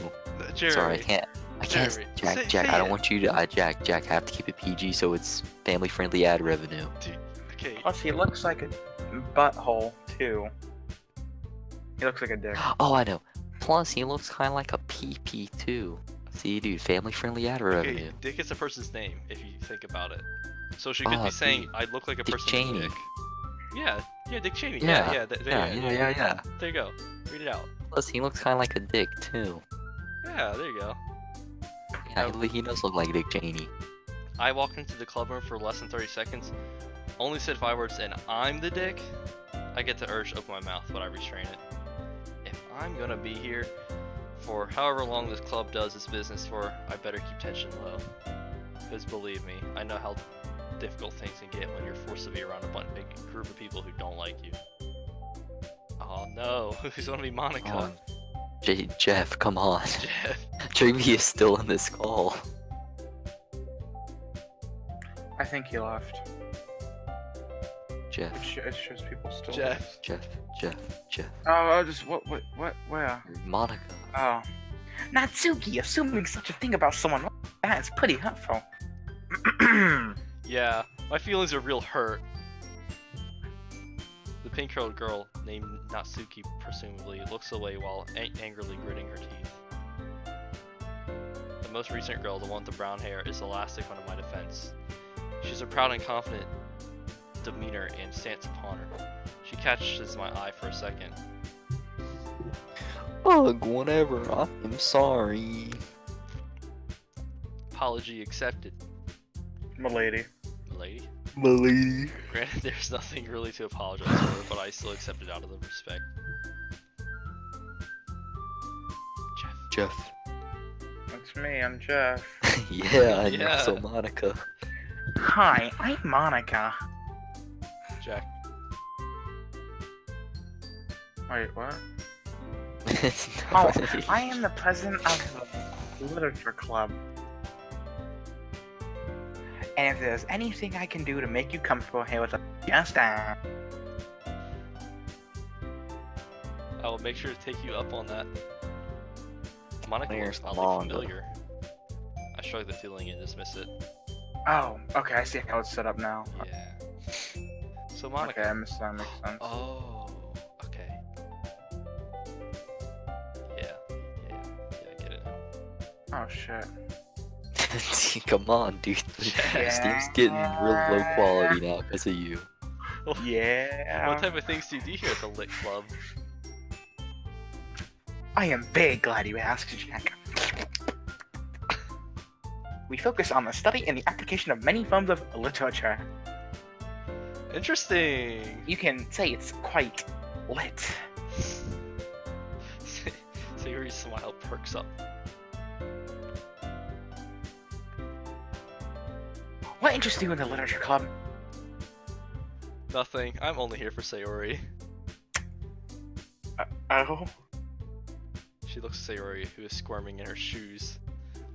Jerry. Sorry, I can't. Jerry, Jack, say I don't it. want you to. Jack, I have to keep it PG so it's family-friendly ad revenue. Okay. Plus, he looks like a butthole too. He looks like a dick. Oh, I know. Plus, he looks kind of like a PP too. See, dude, family-friendly ad revenue. Okay, Dick is a person's name if you think about it. So she could Ah, be saying, dude. "I look like a Dick person's Cheney. dick." Yeah, Dick Cheney. Yeah, Yeah. Yeah. There you go. Read it out. Plus, he looks kind of like a dick too. Yeah, there you go. Yeah, he does look like Dick Cheney. I walked into the club room for less than 30 seconds, only said 5 words, and I'm the dick. I get the urge to open my mouth, but I restrain it. If I'm gonna be here for however long this club does its business for, I better keep tension low. Because believe me, I know how difficult things can get when you're forced to be around a big group of people who don't like you. Oh no, who's gonna be Monica? Oh, Jeff, come on. Jeff. JB is still in this call. I think he left. Jeff, It shows people still. Jeff. Jeff. Oh, I just what? Where? Monica. Oh, Natsuki, assuming such a thing about someone like that is pretty hurtful. Yeah, my feelings are real hurt. The pink-haired girl, named Natsuki presumably, looks away while angrily gritting her teeth. The most recent girl, the one with the brown hair, is the last to come to my defense. She's a proud and confident demeanor and stance upon her. She catches my eye for a second. Ugh, whatever. I'm sorry. Apology accepted, Milady. lady. My lady. Granted, there's nothing really to apologize for, but I still accept it out of the respect. Jeff. That's me. I'm Jeff. Yeah, and Yeah. also Monica. Hi, I'm Monica. Jack. Wait, what? It's Oh, not- I am the president of the literature club. And if there's anything I can do to make you comfortable here with us, just I will make sure to take you up on that. Monica There's looks the oddly manga. familiar. I shrug the feeling and dismiss it. Oh, okay, I see how it's set up now. Yeah. So Monica. Okay, that makes sense. Oh, okay. Yeah, I get it now. Oh shit. Come on, dude. Yeah. Steam's getting real low quality now because of you. Yeah. What type of things do you do here at the Lit Club? I am very glad you asked, Jack. We focus on the study and the application of many forms of literature. Interesting! You can say it's quite lit. Sayori's smile perks up. What interests you in the literature club? Nothing. I'm only here for Sayori. Oh? She looks at Sayori, who is squirming in her shoes.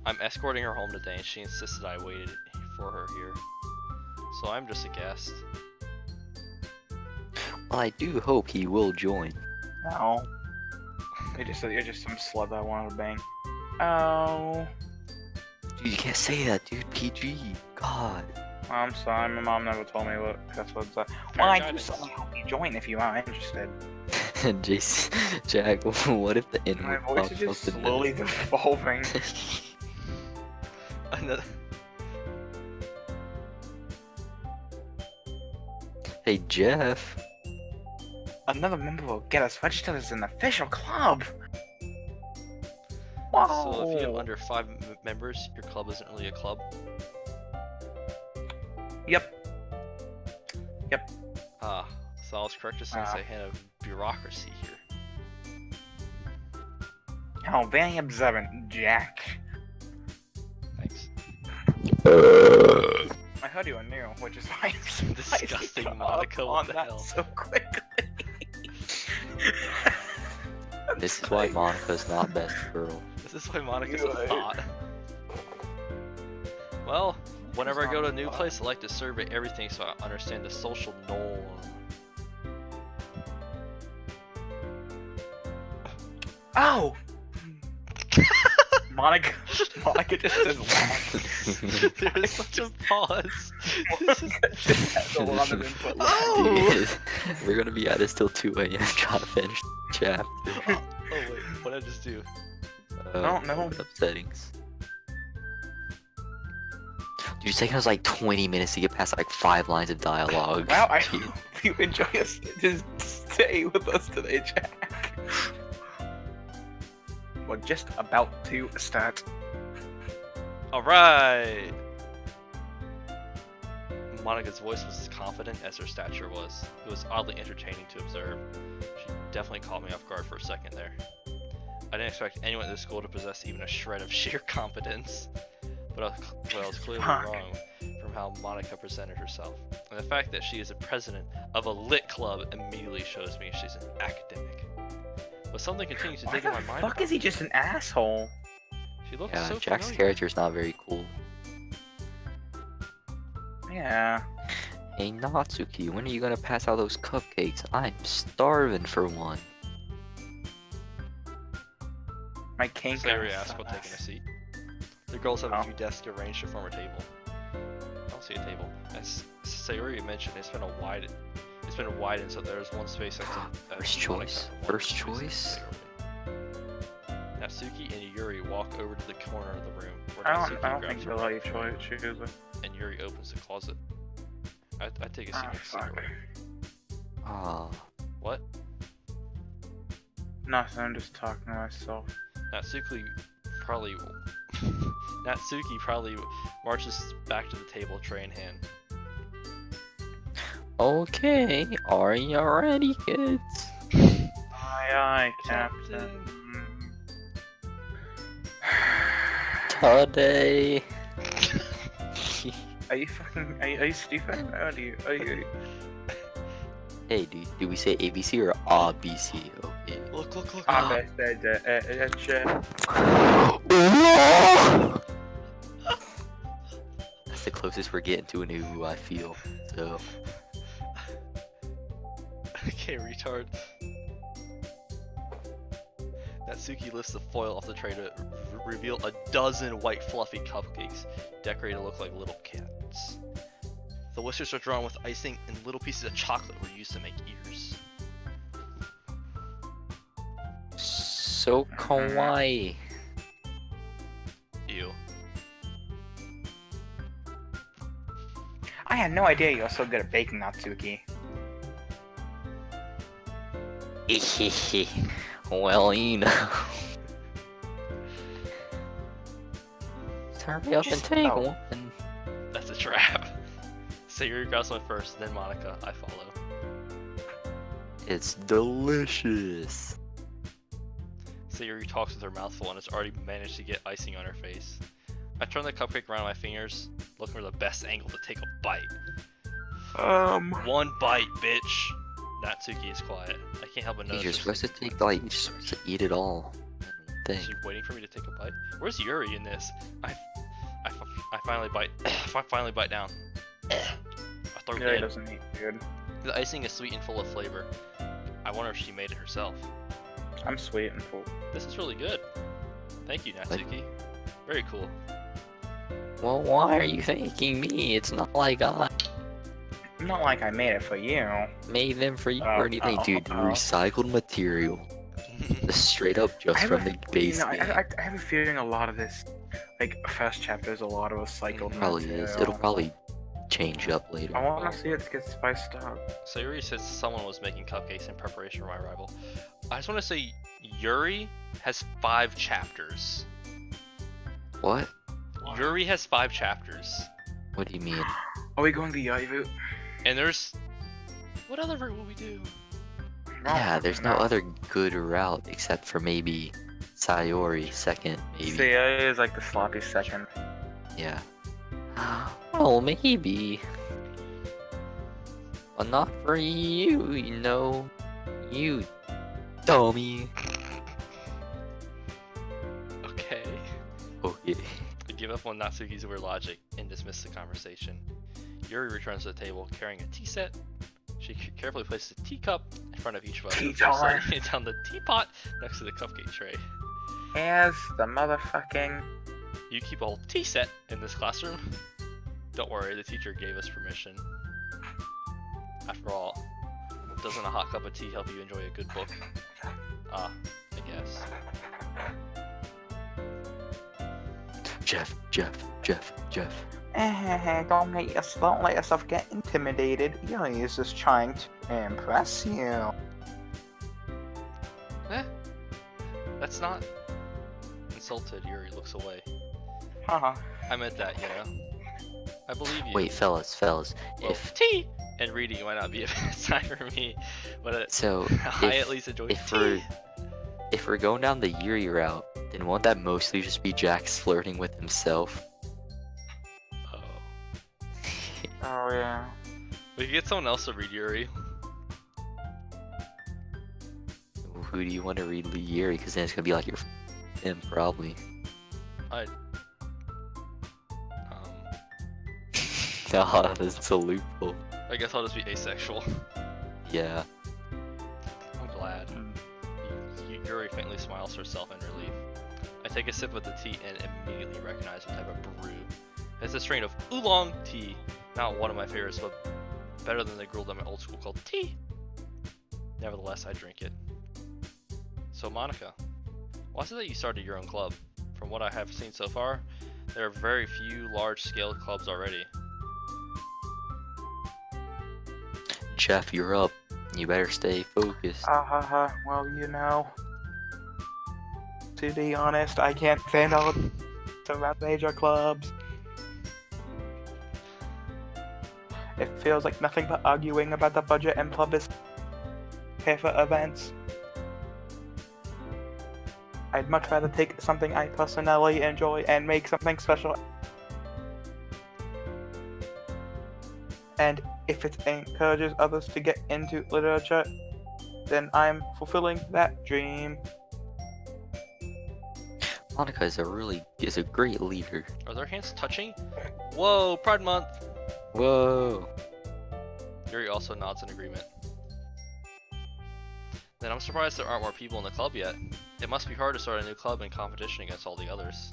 I'm escorting her home today, and she insisted I waited for her here. So I'm just a guest. Well, I do hope he will join. No. You're just some slut that I wanted to bang. Oh. Dude, you can't say that, dude. PG. God. I'm sorry, my mom never told me what that's what it's like. Fair Well, I do guidance. certainly hope you join if you are interested. Jason, Jack, what if the N My word voice pops is just up in slowly this? devolving. Another. Hey, Jeff. Another member will get us registered as an official club. Wow. So if you have under 5 members, your club isn't really a club. Yep. Ah, so I was correct to sense a hint of bureaucracy here. How very observant, Jack. Thanks. I heard you were new, which is why I'm surprised you Disgusting, got Monica, up what on the that hell? so quickly. This is why Monica's not best girl. This is why Monica's You a are- thought. Well, whenever I not go to a a new thought. place, I like to survey everything so I understand the social norm. Oh! Monica just says laugh. There is such a pause. Monica just has a lot of input. Oh! Dude, we're gonna be at this till 2 a.m. trying to finish the chapter. Oh wait, what did I just do? don't know. Open up settings. Dude, it's taking us like 20 minutes to get past like 5 lines of dialogue. Well, I Dude. hope you enjoy us. Just stay with us today, Jack. We're just about to start. Alright! Monica's voice was as confident as her stature was. It was oddly entertaining to observe. She definitely caught me off guard for a second there. I didn't expect anyone at this school to possess even a shred of sheer competence. but I was clearly Fuck. wrong from how Monica presented herself. And the fact that she is a president of a lit club immediately shows me she's an academic. But something continues to Why dig in the my mind. fuck is he just an asshole? She looks Yeah, so Jack's familiar. character's not very cool. Yeah. Hey Natsuki, when are you gonna pass out those cupcakes? I'm starving for one. My kink. Sayuri asks while taking a seat. The girls have a few desks arranged to form a table. I don't see a table. As Sayuri mentioned, it's been widened so there's one space next to First Monica, choice? one First space choice? Natsuki and Yuri walk over to the corner of the room where I Natsuki don't grabs think her they'll let rifle, you choose it. and Yuri opens the closet. I take a seat Ah, next to fuck. Yuri. Ah, What? Nothing, I'm just talking to myself. Natsuki probably marches back to the table, tray in hand. okay, are you ready, kids? Aye, Captain. Today. Are you fucking? Are you stupid? Are you? Hey, do we say ABC or ABC? Okay. Look. I said That's the closest we're getting to an ooh, I feel. So, Okay, retard. Natsuki lifts the foil off the tray to reveal a dozen white fluffy cupcakes, decorated to look like little cats. The whiskers are drawn with icing, and little pieces of chocolate were used to make ears. so kawaii. Ew. I had no idea you were so good at baking, Natsuki. Well, you know. Hurry up and Just take no. one. That's a trap. Sayuri grabs one first, then Monica. I follow. It's delicious. Sayuri talks with her mouth full and has already managed to get icing on her face. I turn the cupcake around my fingers, looking for the best angle to take a bite. One bite, bitch! Natsuki is quiet. I can't help but notice. You're supposed to take, like, you're supposed to eat it all. Thing. Is she waiting for me to take a bite? Where's Yuri in this? I finally bite. I finally bite down. My throat Really dead. doesn't eat good. The icing is sweet and full of flavor. I wonder if she made it herself. I'm sweet and full. This is really good. Thank you, Natsuki. Very cool. Well, why are you thanking me? It's not like I Not like I made it for you. made them for you or anything, dude. Recycled material. Just straight up just from the base game. I have a feeling a lot of this, like, first chapter is a lot of recycled Probably is. material. It'll probably change up later. I want to see it get spiced up. Sayuri says someone was making cupcakes in preparation for my arrival. I just want to say, Yuri has 5 chapters. What? Yuri has 5 chapters. What do you mean? Are we going the Yai route? And there's... What other route will we do? Yeah, there's no other good route except for maybe Sayori second, maybe. CA is like the sloppy second. Yeah. Well, maybe. But not for you, you know. You dummy. Okay. Okay. I give up on Natsuki's weird logic and dismiss the conversation. Yuri returns to the table carrying a tea set. She carefully places a teacup in front of each of us Tea before time. setting it down the teapot next to the cupcake tray. Here's the motherfucking... You keep a whole tea set in this classroom? Don't worry, the teacher gave us permission. After all, doesn't a hot cup of tea help you enjoy a good book? I guess. Jeff. Don't let yourself get intimidated. Yuri is just trying to impress you. That's not... Insulted, Yuri looks away. Haha. I meant that, you know? I believe you. Wait, fellas. Well, If tea and reading might not be a bad sign for me, but so, I at least enjoy tea. if we're going down the Yuri route, then won't that mostly just be Jax flirting with himself? Yeah. We could get someone else to read Yuri. Who do you want to read Yuri? Because then it's gonna be like your him probably. I Nah, that's a loophole. I guess I'll just be asexual. Yeah. I'm glad. Yuri faintly smiles to herself in relief. I take a sip of the tea and immediately recognize what type of brew. It's a strain of oolong tea. Not one of my favorites, but better than the gruel at my old school called tea. Nevertheless, I drink it. So Monica, why is it that you started your own club? From what I have seen so far, there are very few large-scale clubs already. Jeff, you're up. You better stay focused. Well, you know, to be honest, I can't stand all about major clubs. It feels like nothing but arguing about the budget and publicity for events. I'd much rather take something I personally enjoy and make something special. And if it encourages others to get into literature, then I'm fulfilling that dream. Monica is a great leader. Are their hands touching? Whoa, Pride Month! Whoa. Yuri also nods in agreement. Then I'm surprised there aren't more people in the club yet. It must be hard to start a new club in competition against all the others.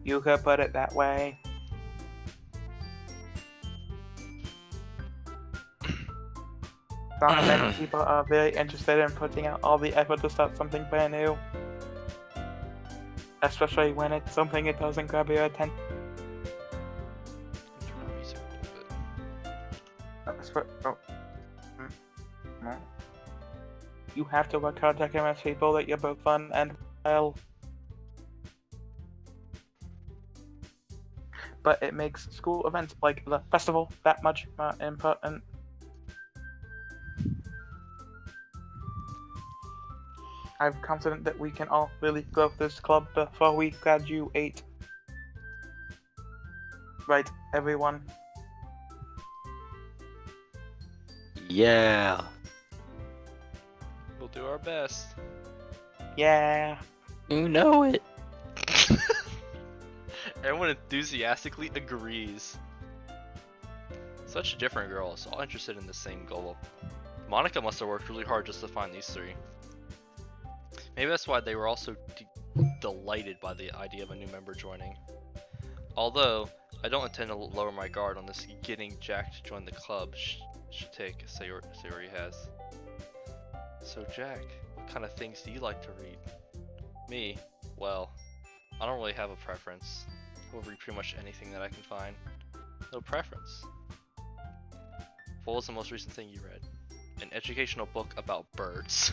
You could put it that way. Not many people are very interested in putting out all the effort to start something brand new. Especially when it's something that doesn't grab your attention. Turn on music a little bit. No. You have to work hard to convince people that you're both fun and well. But it makes school events like the festival that much more important. I'm confident that we can all really grow this club before we graduate. Right, everyone? Yeah. We'll do our best. Yeah. You know it. Everyone enthusiastically agrees. Such different girls, all interested in the same goal. Monica must have worked really hard just to find these three. Maybe that's why they were all so delighted by the idea of a new member joining. Although, I don't intend to lower my guard on this getting Jack to join the club should take Sayori has. So Jack, what kind of things do you like to read? Me? Well, I don't really have a preference. I will read pretty much anything that I can find. No preference. What was the most recent thing you read? An educational book about birds.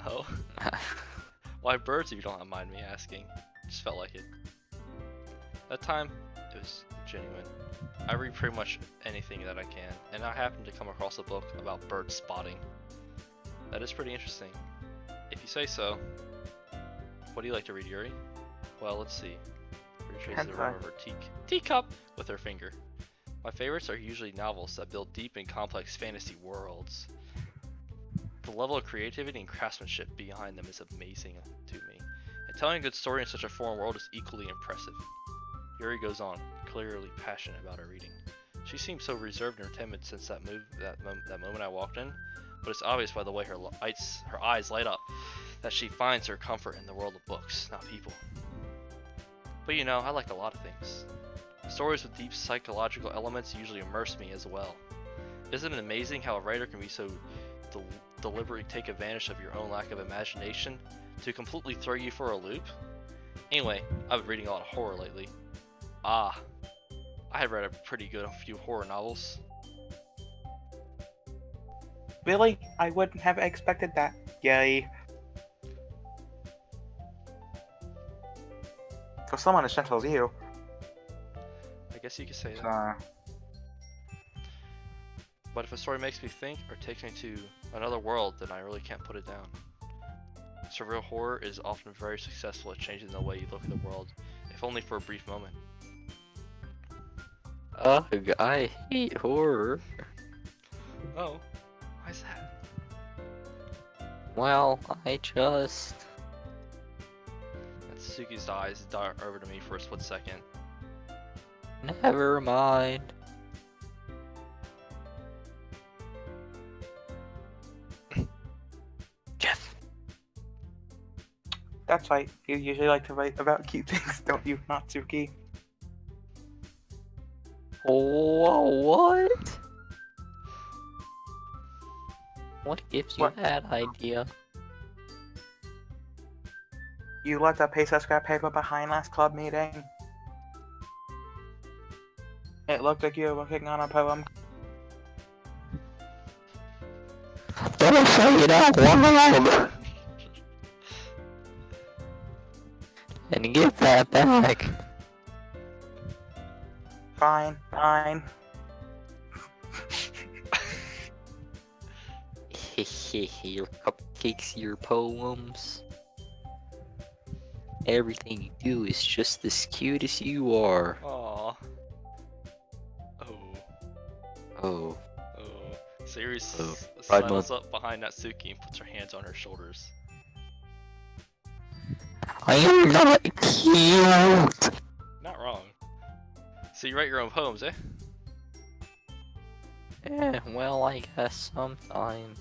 Oh? Why birds if you don't mind me asking? Just felt like it. That time, it was genuine. I read pretty much anything that I can, and I happened to come across a book about bird spotting. That is pretty interesting. If you say so. What do you like to read, Yuri? Well, let's see. Yuri traces the rim of her teacup with her finger. My favorites are usually novels that build deep and complex fantasy worlds. The level of creativity and craftsmanship behind them is amazing to me, and telling a good story in such a foreign world is equally impressive. Yuri goes on, clearly passionate about her reading. She seemed so reserved and timid since that moment I walked in, but it's obvious by the way her eyes light up that she finds her comfort in the world of books, not people. But you know, I like a lot of things. Stories with deep psychological elements usually immerse me as well. Isn't it amazing how a writer can be so deliberately take advantage of your own lack of imagination to completely throw you for a loop? Anyway, I've been reading a lot of horror lately. I have read a pretty good few horror novels. Really? I wouldn't have expected that. Yay. For someone as gentle as you. I guess you could say that. So, But if a story makes me think or takes me to another world, then I really can't put it down. Surreal horror is often very successful at changing the way you look at the world, if only for a brief moment. Ugh, I hate horror. Oh, why is that? Well, I just... Natsuki's eyes dart over to me for a split second. Never mind. Jeff. That's right. You usually like to write about cute things, don't you, Natsuki? Whoa, what? What gives you What? that idea? You left a piece of scrap paper behind last club meeting. It looked like you were working on a poem. Don't say it out loud! And give that back. Fine, fine. Your cupcakes, your poems. Everything you do is just as cute as you are. Aww. Oh. Oh. Oh. Series Oh, sidles up behind Natsuki and puts her hands on her shoulders. I am not cute! Not wrong. So you write your own poems, eh? Well, I guess sometime.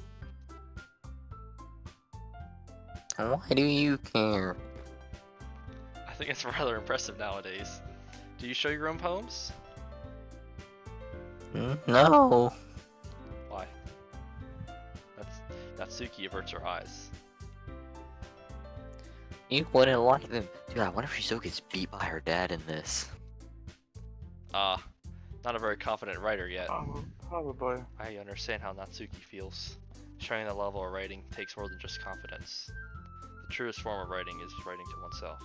Why do you care? I think it's rather impressive nowadays. Do you show your own poems? No. Why? Natsuki averts her eyes. You wouldn't like them. Dude, I wonder if she still gets beat by her dad in this. Not a very confident writer yet. Oh, probably. I understand how Natsuki feels. Showing that level of writing takes more than just confidence. The truest form of writing is writing to oneself.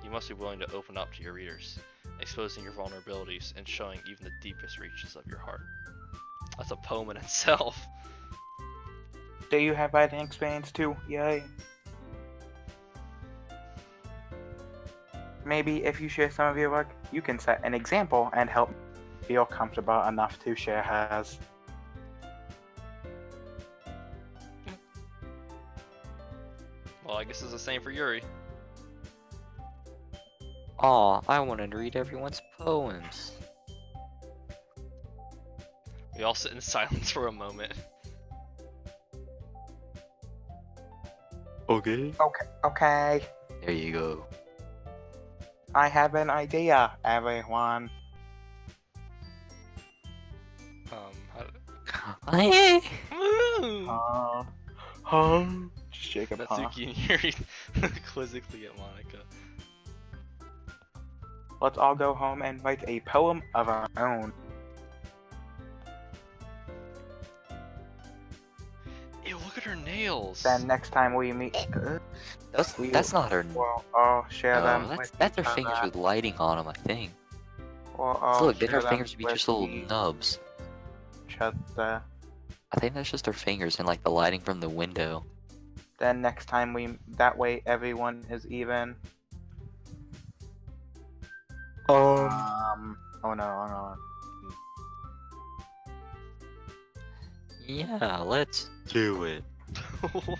You must be willing to open up to your readers, exposing your vulnerabilities and showing even the deepest reaches of your heart. That's a poem in itself. Do you have writing experience too? Yay. Maybe if you share some of your work, you can set an example and help feel comfortable enough to share hers. Well, I guess it's the same for Yuri. Aw, I wanted to read everyone's poems. We all sit in silence for a moment. Okay. Okay. There you go. I have an idea, everyone. Hey. Just Jacob, huh? Natsuki and Yuri quizzically at Monica. Let's all go home and write a poem of our own. Ew, look at her nails! Then next time we meet, That's not her. we'll all share them. That's her each fingers other. with lighting on them, I think. We'll So all look, then her share them fingers would be with just little each nubs. other. I think that's just her fingers and like the lighting from the window. Then next time that way everyone is even. Oh no, hang on. Yeah, let's do it. What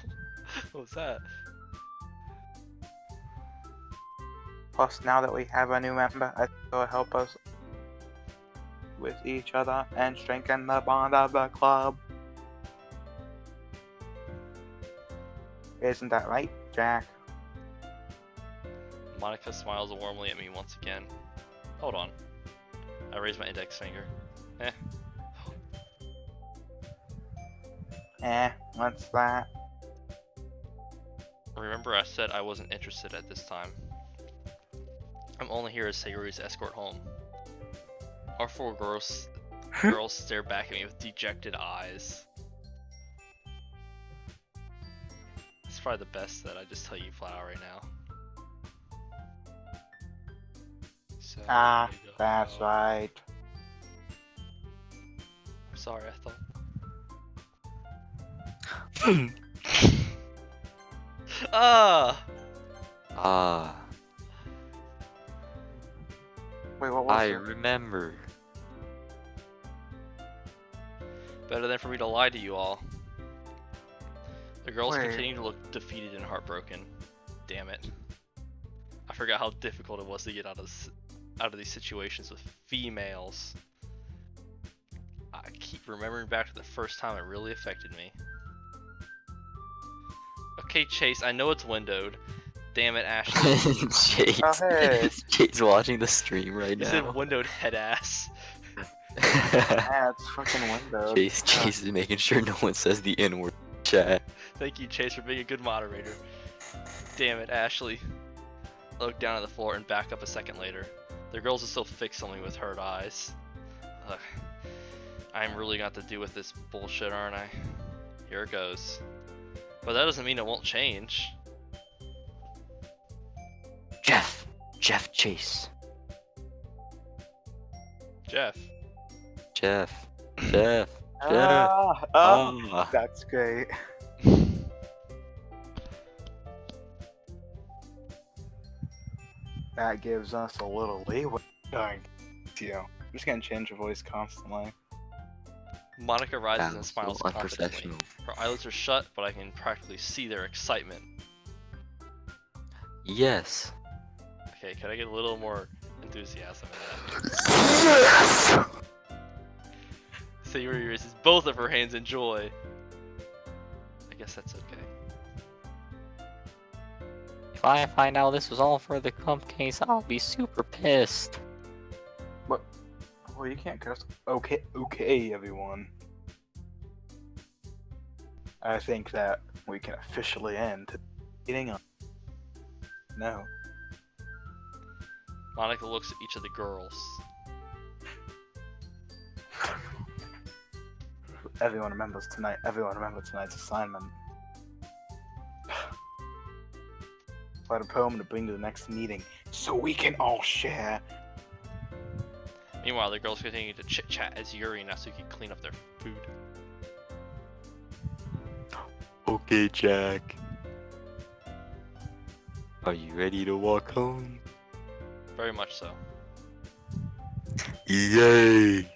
was that? Plus, now that we have a new member, I think it will help us with each other and strengthen the bond of the club. Isn't that right, Jack? Monica smiles warmly at me once again. Hold on. I raise my index finger. What's that? Remember I said I wasn't interested at this time. I'm only here as Sayuri's escort home. Our four girls stare back at me with dejected eyes. It's probably the best that I just tell you flat out right now. So, there you go. That's right. I'm sorry, I thought. Wait, what was I it? remember. Better than for me to lie to you all. The girls Wait. continue to look defeated and heartbroken. Damn it. I forgot how difficult it was to get out of these situations with females. I keep remembering back to the first time it really affected me. Okay, Chase, I know it's windowed. Damn it, Ashley. Chase, Oh, hey. Chase watching the stream right You now. said windowed head ass. Ah, it's fucking window. Chase is making sure no one says the N-word in chat. Thank you, Chase, for being a good moderator. Damn it, Ashley. I look down at the floor and back up a second later. The girls are still fixed on me with hurt eyes. Ugh. I'm really got to do with this bullshit, aren't I? Here it goes. But that doesn't mean it won't change. Jeff Chase. Jeff. Jeff. Ah, that's great. That gives us a little leeway. Darn. I'm just gonna change your voice constantly. Monica rises and Sounds smiles so confidently. unprofessional. Her eyelids are shut, but I can practically see their excitement. Yes. Okay, can I get a little more enthusiasm in that? Yes! Sayori raises both of her hands in joy. I guess that's okay. If I find out this was all for the clump case, I'll be super pissed. Well, you can't curse. Okay, everyone. I think that we can officially end getting on. No. Monica looks at each of the girls. Everyone remembers tonight. Everyone remember tonight's assignment. Write a poem to bring to the next meeting, so we can all share. Meanwhile, the girls continue to chit-chat as Yuri and Natsuki clean up their food. Okay, Jack. Are you ready to walk home? Very much so. Yay!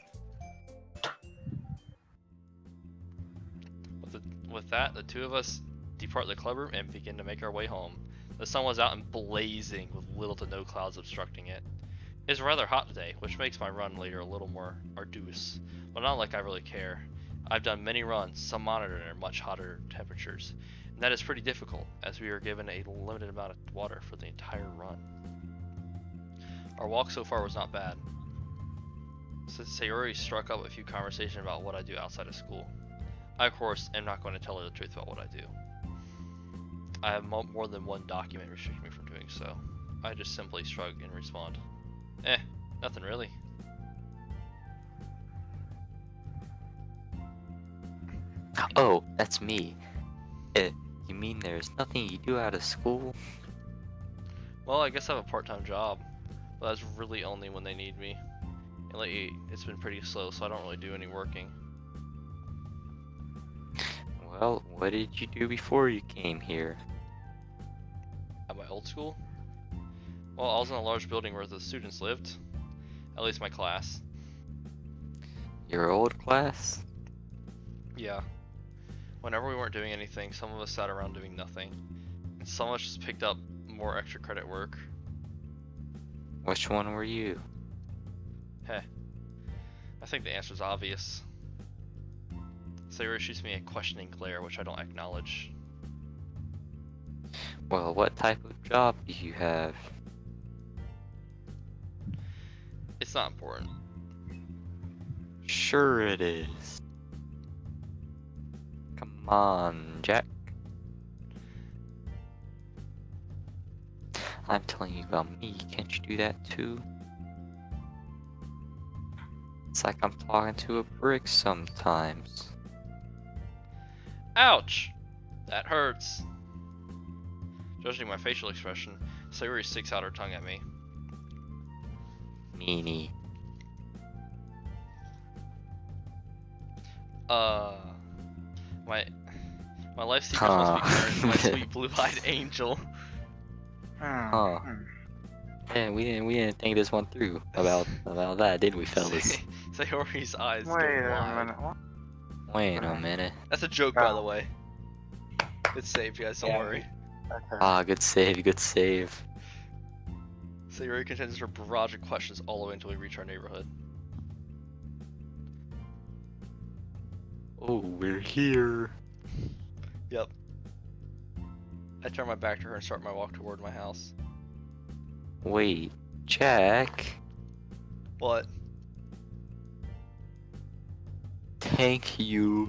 With that, the two of us depart the clubroom and begin to make our way home. The sun was out and blazing with little to no clouds obstructing it. It's rather hot today, which makes my run later a little more arduous, but not like I really care. I've done many runs, some monitored at much hotter temperatures, and that is pretty difficult, as we are given a limited amount of water for the entire run. Our walk so far was not bad. Sayori struck up a few conversations about what I do outside of school. I, of course, am not going to tell her the truth about what I do. I have more than one document restricting me from doing so. I just simply shrug and respond. Nothing really. Oh, that's me. You mean there's nothing you do out of school? Well, I guess I have a part-time job, but that's really only when they need me. And lately, it's been pretty slow, so I don't really do any working. Well, what did you do before you came here? At my old school? Well, I was in a large building where the students lived. At least my class. Your old class? Yeah. Whenever we weren't doing anything, some of us sat around doing nothing. And some of us just picked up more extra credit work. Which one were you? I think the answer's obvious. Sayori shoots me a questioning glare, which I don't acknowledge. Well, what type of job do you have? It's not important. Sure it is. Come on, Jack. I'm telling you about me, can't you do that too? It's like I'm talking to a brick sometimes. Ouch! That hurts. Judging my facial expression, Sayori sticks out her tongue at me. Meanie. My life secret must be turned to my sweet blue-eyed angel. Huh. Yeah, we didn't think this one through about that, did we, fellas? Sayori's eyes go Wait a wide. minute. What? Wait a minute. That's a joke, by the Oh. way. It's safe, guys. Don't Yeah. worry. Okay. Ah, good save, good save. Sayori continues her barrage of questions all the way until we reach our neighborhood. Oh, we're here. Yep. I turn my back to her and start my walk toward my house. Wait, Jack. What? Thank you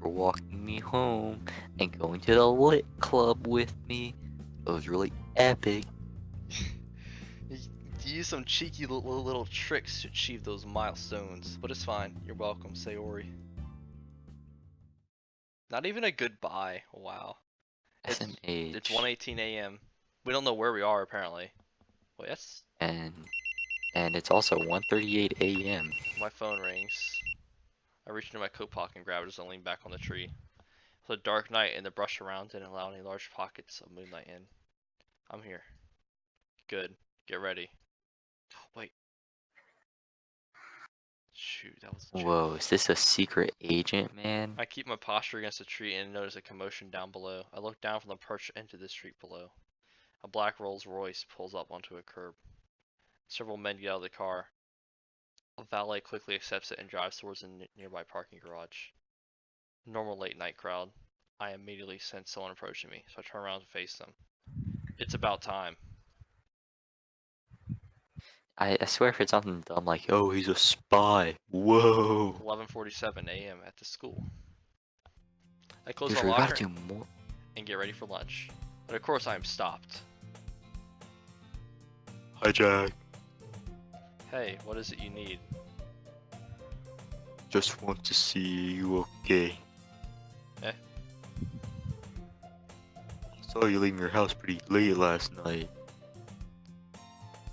for walking me home and going to the lit club with me. It was really epic. You use some cheeky little tricks to achieve those milestones, but it's fine. You're welcome, Sayori. Not even a goodbye. Wow. That's an age. It's 1:18 a.m. We don't know where we are apparently. Wait, that's And it's also 1:38 a.m. my phone rings. I reach into my coat pocket and grab it as I lean back on the tree. It was a dark night and the brush around didn't allow any large pockets of moonlight in. I'm here. Good. Get ready. Wait. Shoot, that was a joke. Whoa, is this a secret agent, man? I keep my posture against the tree and notice a commotion down below. I look down from the perch into the street below. A black Rolls Royce pulls up onto a curb. Several men get out of the car. A valet quickly accepts it and drives towards a nearby parking garage. Normal late night crowd. I immediately sense someone approaching me, so I turn around to face them. It's about time. I swear if it's something dumb like, oh, he's a spy. Whoa. 11:47 a.m. at the school. I close Dude, my we locker gotta do more. and get ready for lunch. But of course I am stopped. Hi, Jack. Hey, what is it you need? Just want to see you okay. Eh? Saw you leaving your house pretty late last night.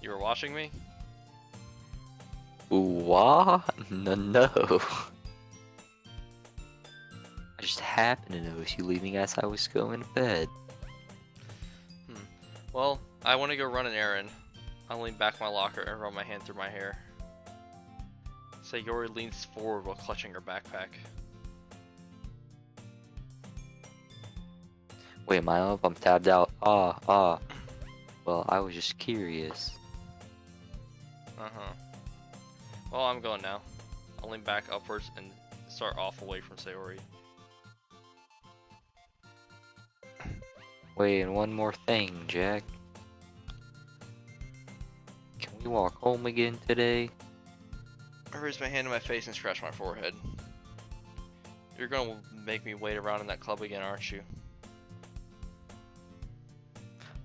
You were watching me? Ooh, what? No. I just happened to notice you leaving as I was going to bed. Well, I want to go run an errand. I lean back in my locker and run my hand through my hair. Sayori leans forward while clutching her backpack. Wait, am I up? I'm tabbed out. Ah. Well, I was just curious. Uh-huh. Well, I'm going now. I'll lean back upwards and start off away from Sayori. Wait, and one more thing, Jack. Can we walk home again today? I raise my hand to my face and scratch my forehead. You're gonna make me wait around in that club again, aren't you?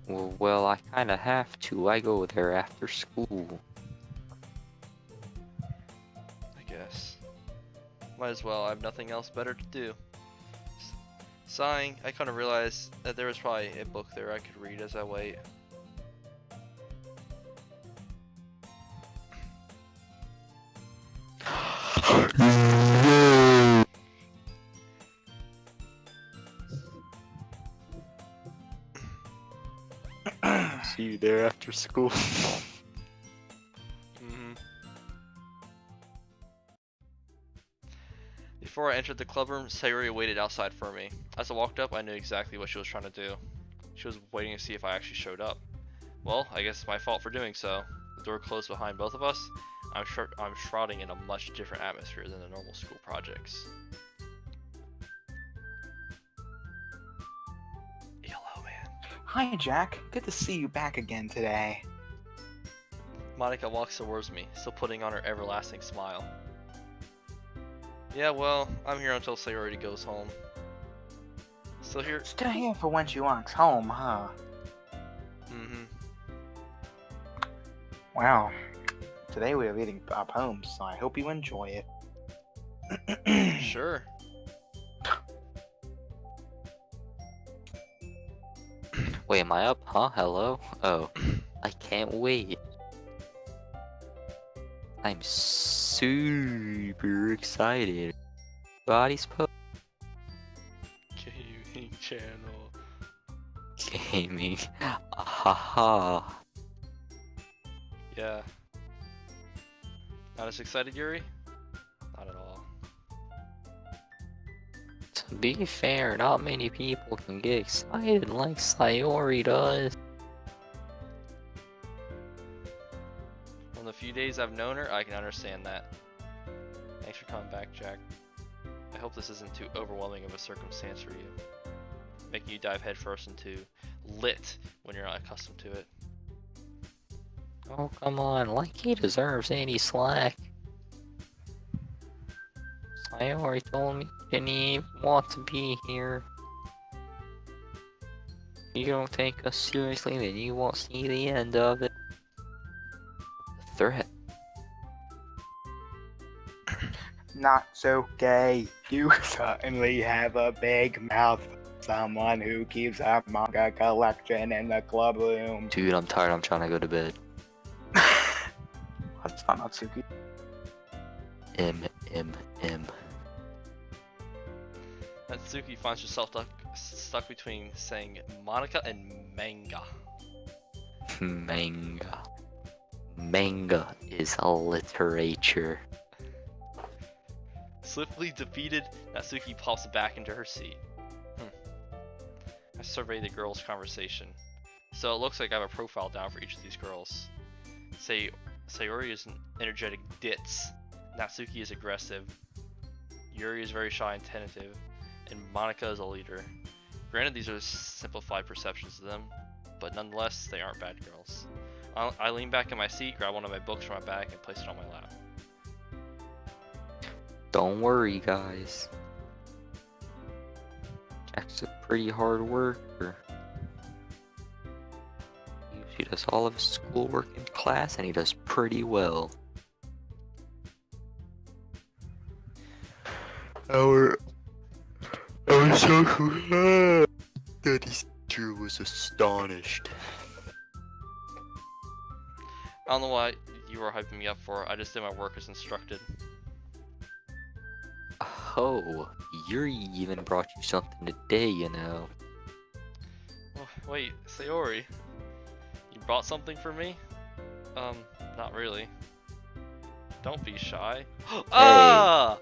Well, I kinda have to. I go there after school. I guess. Might as well, I have nothing else better to do. Sighing, I kind of realized that there was probably a book there I could read as I wait. See you there after school. Before I entered the clubroom, Sayori waited outside for me. As I walked up, I knew exactly what she was trying to do. She was waiting to see if I actually showed up. Well, I guess it's my fault for doing so. The door closed behind both of us. I'm shrouding in a much different atmosphere than the normal school projects. Hello, man. Hi, Jack. Good to see you back again today. Monica walks towards me, still putting on her everlasting smile. Yeah, well, I'm here until Sayori goes home. Still here? Still here for when she walks home, huh? Mm-hmm. Well, today we are reading our poems, so I hope you enjoy it. Sure. Wait, am I up? Huh? Hello? Oh, I can't wait. I'm super excited. Body's po Gaming channel. gaming. Ahaha. Yeah. Not as excited, Yuri? Not at all. To be fair, not many people can get excited like Sayori does. From the few days I've known her, I can understand that. Thanks for coming back, Jack. I hope this isn't too overwhelming of a circumstance for you, making you dive headfirst into lit when you're not accustomed to it. Oh, come on, like he deserves any slack. Sayori told me he didn't even want to be here. If you don't take us seriously, then you won't see the end of it. The threat. Not so gay. You certainly have a big mouth. Someone who keeps a manga collection in the club room. Dude, I'm tired, I'm trying to go to bed. That's not Natsuki. M. Natsuki finds herself stuck between saying Monica and manga. Manga. Manga is a literature. Swiftly defeated, Natsuki pops back into her seat. I survey the girls' conversation. So it looks like I have a profile down for each of these girls. Sayori is an energetic ditz, Natsuki is aggressive, Yuri is very shy and tentative, and Monica is a leader. Granted, these are simplified perceptions of them, but nonetheless, they aren't bad girls. I lean back in my seat, grab one of my books from my bag, and place it on my lap. Don't worry, guys. Jack's a pretty hard worker. He does all of his schoolwork in class, and he does pretty well. Our social studies teacher was astonished. I don't know what you were hyping me up for, I just did my work as instructed. Oh, Yuri even brought you something today, you know. Oh, wait, Sayori, you brought something for me? Not really. Don't be shy. Ah!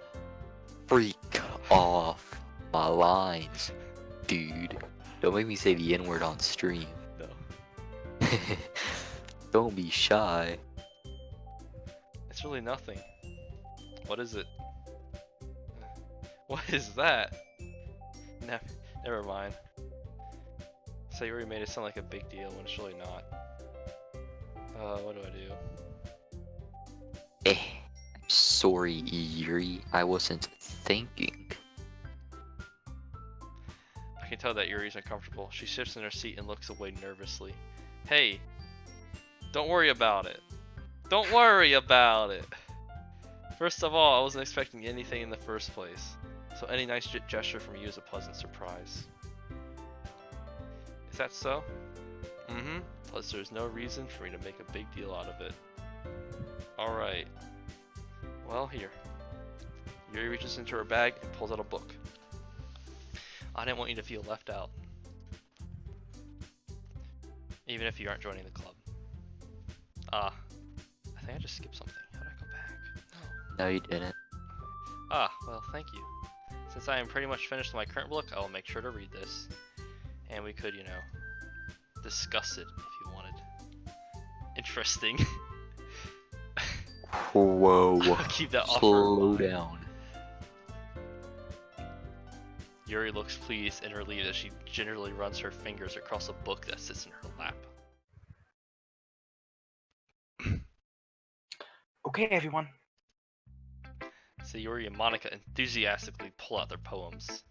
Freak off my lines, dude. Don't make me say the N-word on stream. No. Don't be shy. It's really nothing. What is it? What is that? Never mind. Sayori made it sound like a big deal when it's really not. What do I do? I'm sorry, Yuri. I wasn't thinking. I can tell that Yuri's uncomfortable. She shifts in her seat and looks away nervously. Hey! Don't worry about it. Don't worry about it! First of all, I wasn't expecting anything in the first place. So any nice gesture from you is a pleasant surprise. Is that so? Mm-hmm. Plus there's no reason for me to make a big deal out of it. Alright. Well, here. Yuri reaches into her bag and pulls out a book. I didn't want you to feel left out. Even if you aren't joining the club. I think I just skipped something. How did I go back? No, you didn't. Well, thank you. Since I am pretty much finished with my current book, I will make sure to read this. And we could, discuss it if you wanted. Interesting. Whoa. I'll keep that offer. Slow down. Yuri looks pleased and relieved as she gingerly runs her fingers across a book that sits in her lap. Okay, everyone. Sayori and Monica enthusiastically pull out their poems.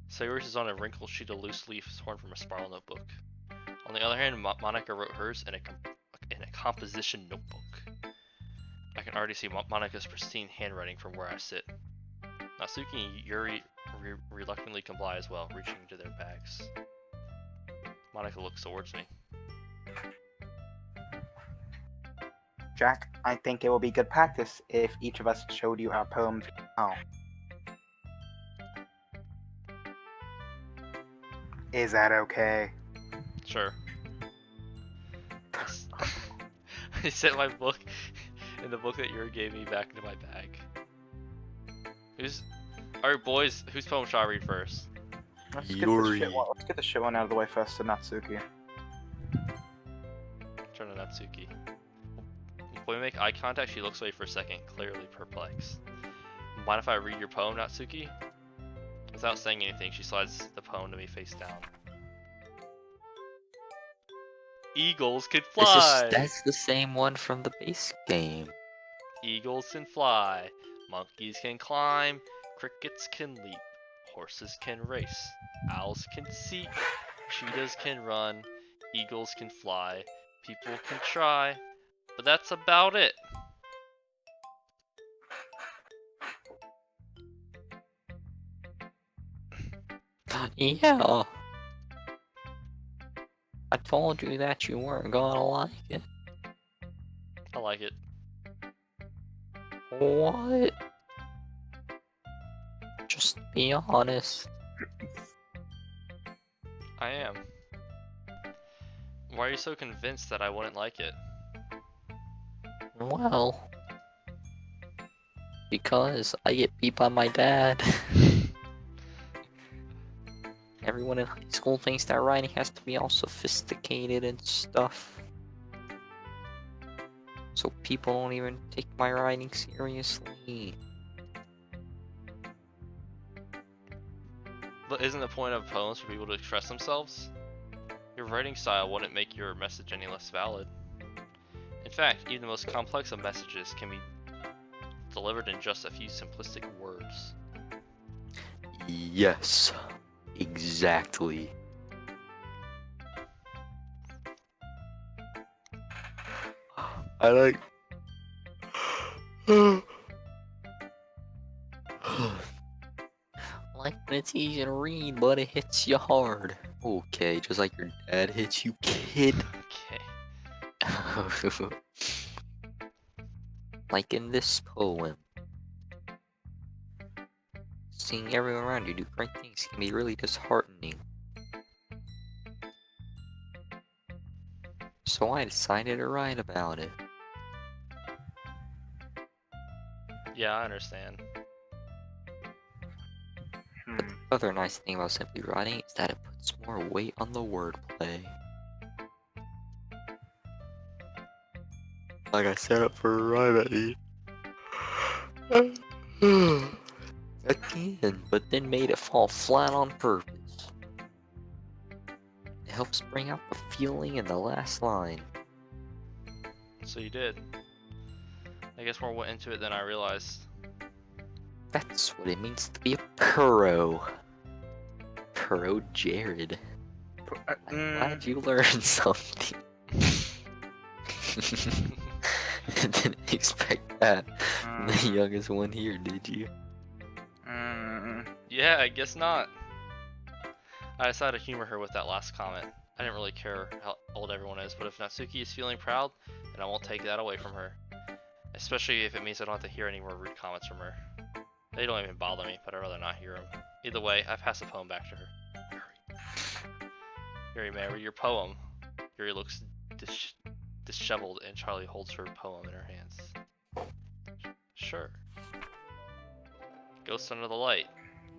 Sayori's is on a wrinkled sheet of loose leaf torn from a spiral notebook. On the other hand, Monica wrote hers in a composition notebook. I can already see Monica's pristine handwriting from where I sit. Natsuki and Yuri reluctantly comply as well, reaching into their bags. Monica looks towards me. Jack, I think it will be good practice if each of us showed you our poems now. Is that okay? Sure. I set my book in the book that Yuri gave me back into my bag. Alright, boys, whose poem should I read first? Let's Yuri. get the shit one out of the way first to Natsuki. Turn to Natsuki. When we make eye contact, she looks away for a second, clearly perplexed. Mind if I read your poem, Natsuki? Without saying anything, she slides the poem to me face down. Eagles can fly! That's the same one from the base game. Eagles can fly, monkeys can climb, crickets can leap, horses can race, owls can seek, cheetahs can run, eagles can fly, people can try, but that's about it. Yeah. I told you that you weren't gonna like it. I like it. What? Just be honest. I am. Why are you so convinced that I wouldn't like it? Well, because I get beat by my dad. Everyone in high school thinks that writing has to be all sophisticated and stuff. So people don't even take my writing seriously. But isn't the point of poems for people to express themselves? Your writing style wouldn't make your message any less valid. In fact, even the most complex of messages can be delivered in just a few simplistic words. Yes, exactly. I like. Like when it's easy to read, but it hits you hard. Okay, just like your dad hits you, kid. Okay. Like in this poem. Seeing everyone around you do great things can be really disheartening. So I decided to write about it. Yeah, I understand. Hmm. The other nice thing about simply writing is that it puts more weight on the wordplay. Like I set up for a rhyme at the again, but then made it fall flat on purpose. It helps bring out the feeling in the last line. So you did. I guess more went into it than I realized. That's what it means to be a pro. Pro Jared. I'm glad you learned something. Didn't expect that from the youngest one here, did you? Yeah, I guess not. I decided to humor her with that last comment. I didn't really care how old everyone is, but if Natsuki is feeling proud, then I won't take that away from her. Especially if it means I don't have to hear any more rude comments from her. They don't even bother me, but I'd rather not hear them. Either way, I pass the poem back to her. Yuri, may I read your poem? Yuri looks disheveled and Charlie holds her poem in her hands. Sure. Ghost under the light.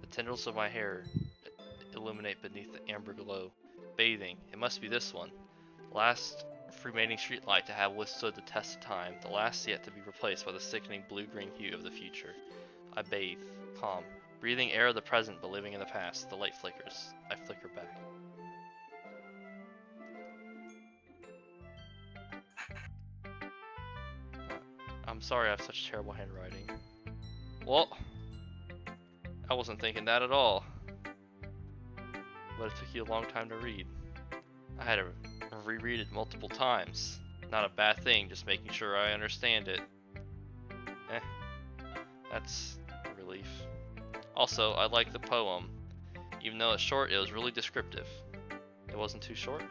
The tendrils of my hair illuminate beneath the amber glow. Bathing. It must be this one. Last remaining streetlight to have withstood the test of time. The last yet to be replaced by the sickening blue-green hue of the future. I bathe. Calm. Breathing air of the present but living in the past. The light flickers. I flicker back. I'm sorry I have such terrible handwriting. Well, I wasn't thinking that at all. But it took you a long time to read. I had to reread it multiple times. Not a bad thing, just making sure I understand it. That's a relief. Also, I like the poem. Even though it's short, it was really descriptive. It wasn't too short?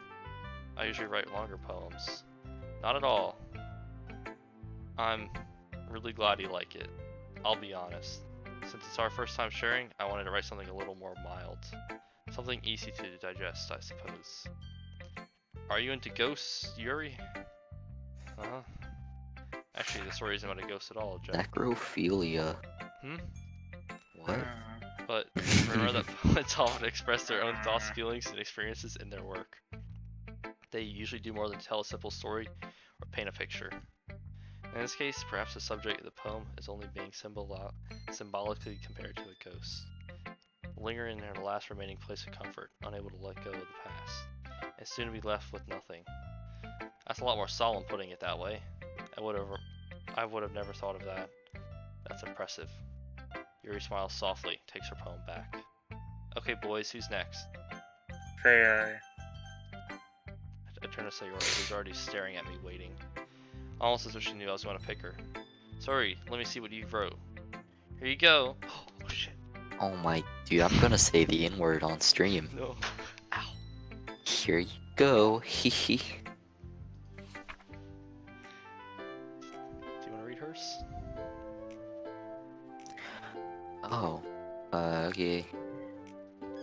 I usually write longer poems. Not at all. I'm really glad you like it. I'll be honest. Since it's our first time sharing, I wanted to write something a little more mild. Something easy to digest, I suppose. Are you into ghosts, Yuri? Uh-huh. Actually, the story isn't about a ghost at all, Jack. Necrophilia. Hmm? What? But remember that poets often express their own thoughts, feelings, and experiences in their work. They usually do more than tell a simple story or paint a picture. In this case, perhaps the subject of the poem is only being symbolically compared to a ghost, lingering in her last remaining place of comfort, unable to let go of the past, and soon to be left with nothing. That's a lot more solemn putting it that way. I would have never thought of that. That's impressive. Yuri smiles softly, takes her poem back. Okay, boys, who's next? Fair. I turn to Sayori, who's already staring at me, waiting. Almost as if she knew I was going to pick her. Sorry, let me see what you wrote. Here you go. Oh shit. Oh my, dude, I'm gonna say the N-word on stream. No. Ow. Here you go, hee hee. Do you want to read hers? Oh, okay.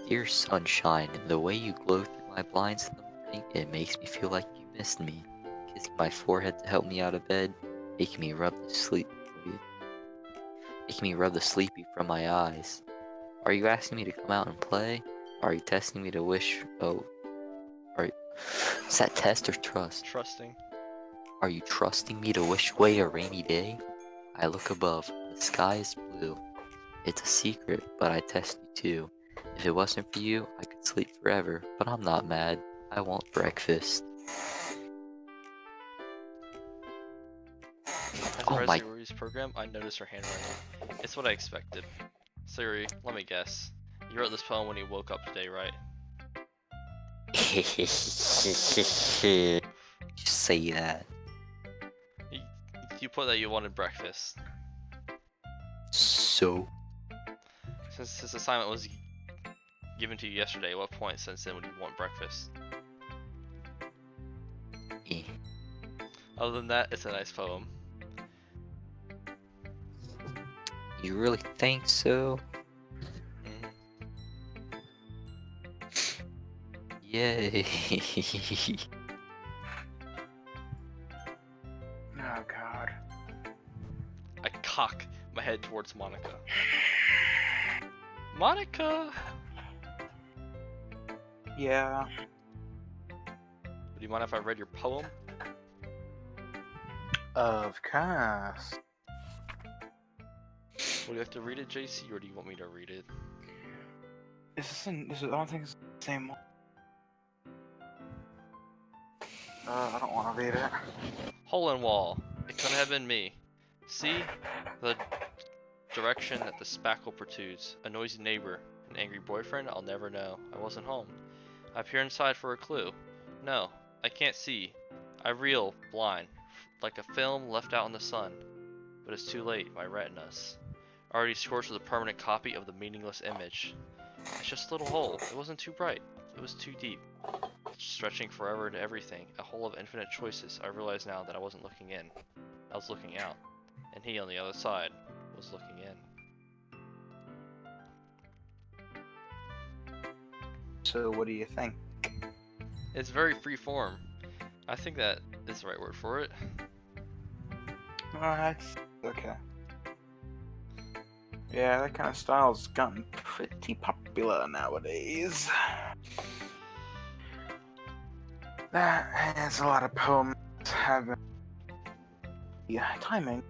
Dear sunshine, the way you glow through my blinds in the morning, it makes me feel like you missed me. Kissing my forehead to help me out of bed, making me rub the sleepy from my eyes. Are you asking me to come out and play? Are you testing me to wish? Is that test or trust? Trusting. Are you trusting me to wish away a rainy day? I look above. The sky is blue. It's a secret, but I test you too. If it wasn't for you, I could sleep forever, but I'm not mad. I want breakfast. As Oh I read my- Sayori's program, I noticed her handwriting. It's what I expected. Sayori, let me guess. You wrote this poem when you woke up today, right? Just say that. You put that you wanted breakfast. So, Since this assignment was given to you yesterday, at what point since then would you want breakfast? eh. Other than that, it's a nice poem. You really think so? Mhm. Yay. Oh god. I cock my head towards Monica. Monica! Yeah. Do you mind if I read your poem? Of course. Would you like to read it, JC, or do you want me to read it? I don't think it's the same one. I don't want to read it. Hole in wall. It couldn't have been me. See? The direction that the spackle protrudes. A noisy neighbor. An angry boyfriend? I'll never know. I wasn't home. I peer inside for a clue. No, I can't see. I reel, blind, like a film left out in the sun. But it's too late, my retinas. Already scorched with a permanent copy of the meaningless image. It's just a little hole. It wasn't too bright. It was too deep. Stretching forever into everything. A hole of infinite choices. I realize now that I wasn't looking in. I was looking out. And he on the other side was looking in. So what do you think? It's very free form. I think that is the right word for it. Alright. Okay. Yeah, that kind of style's gotten pretty popular nowadays. That has a lot of poems having timing.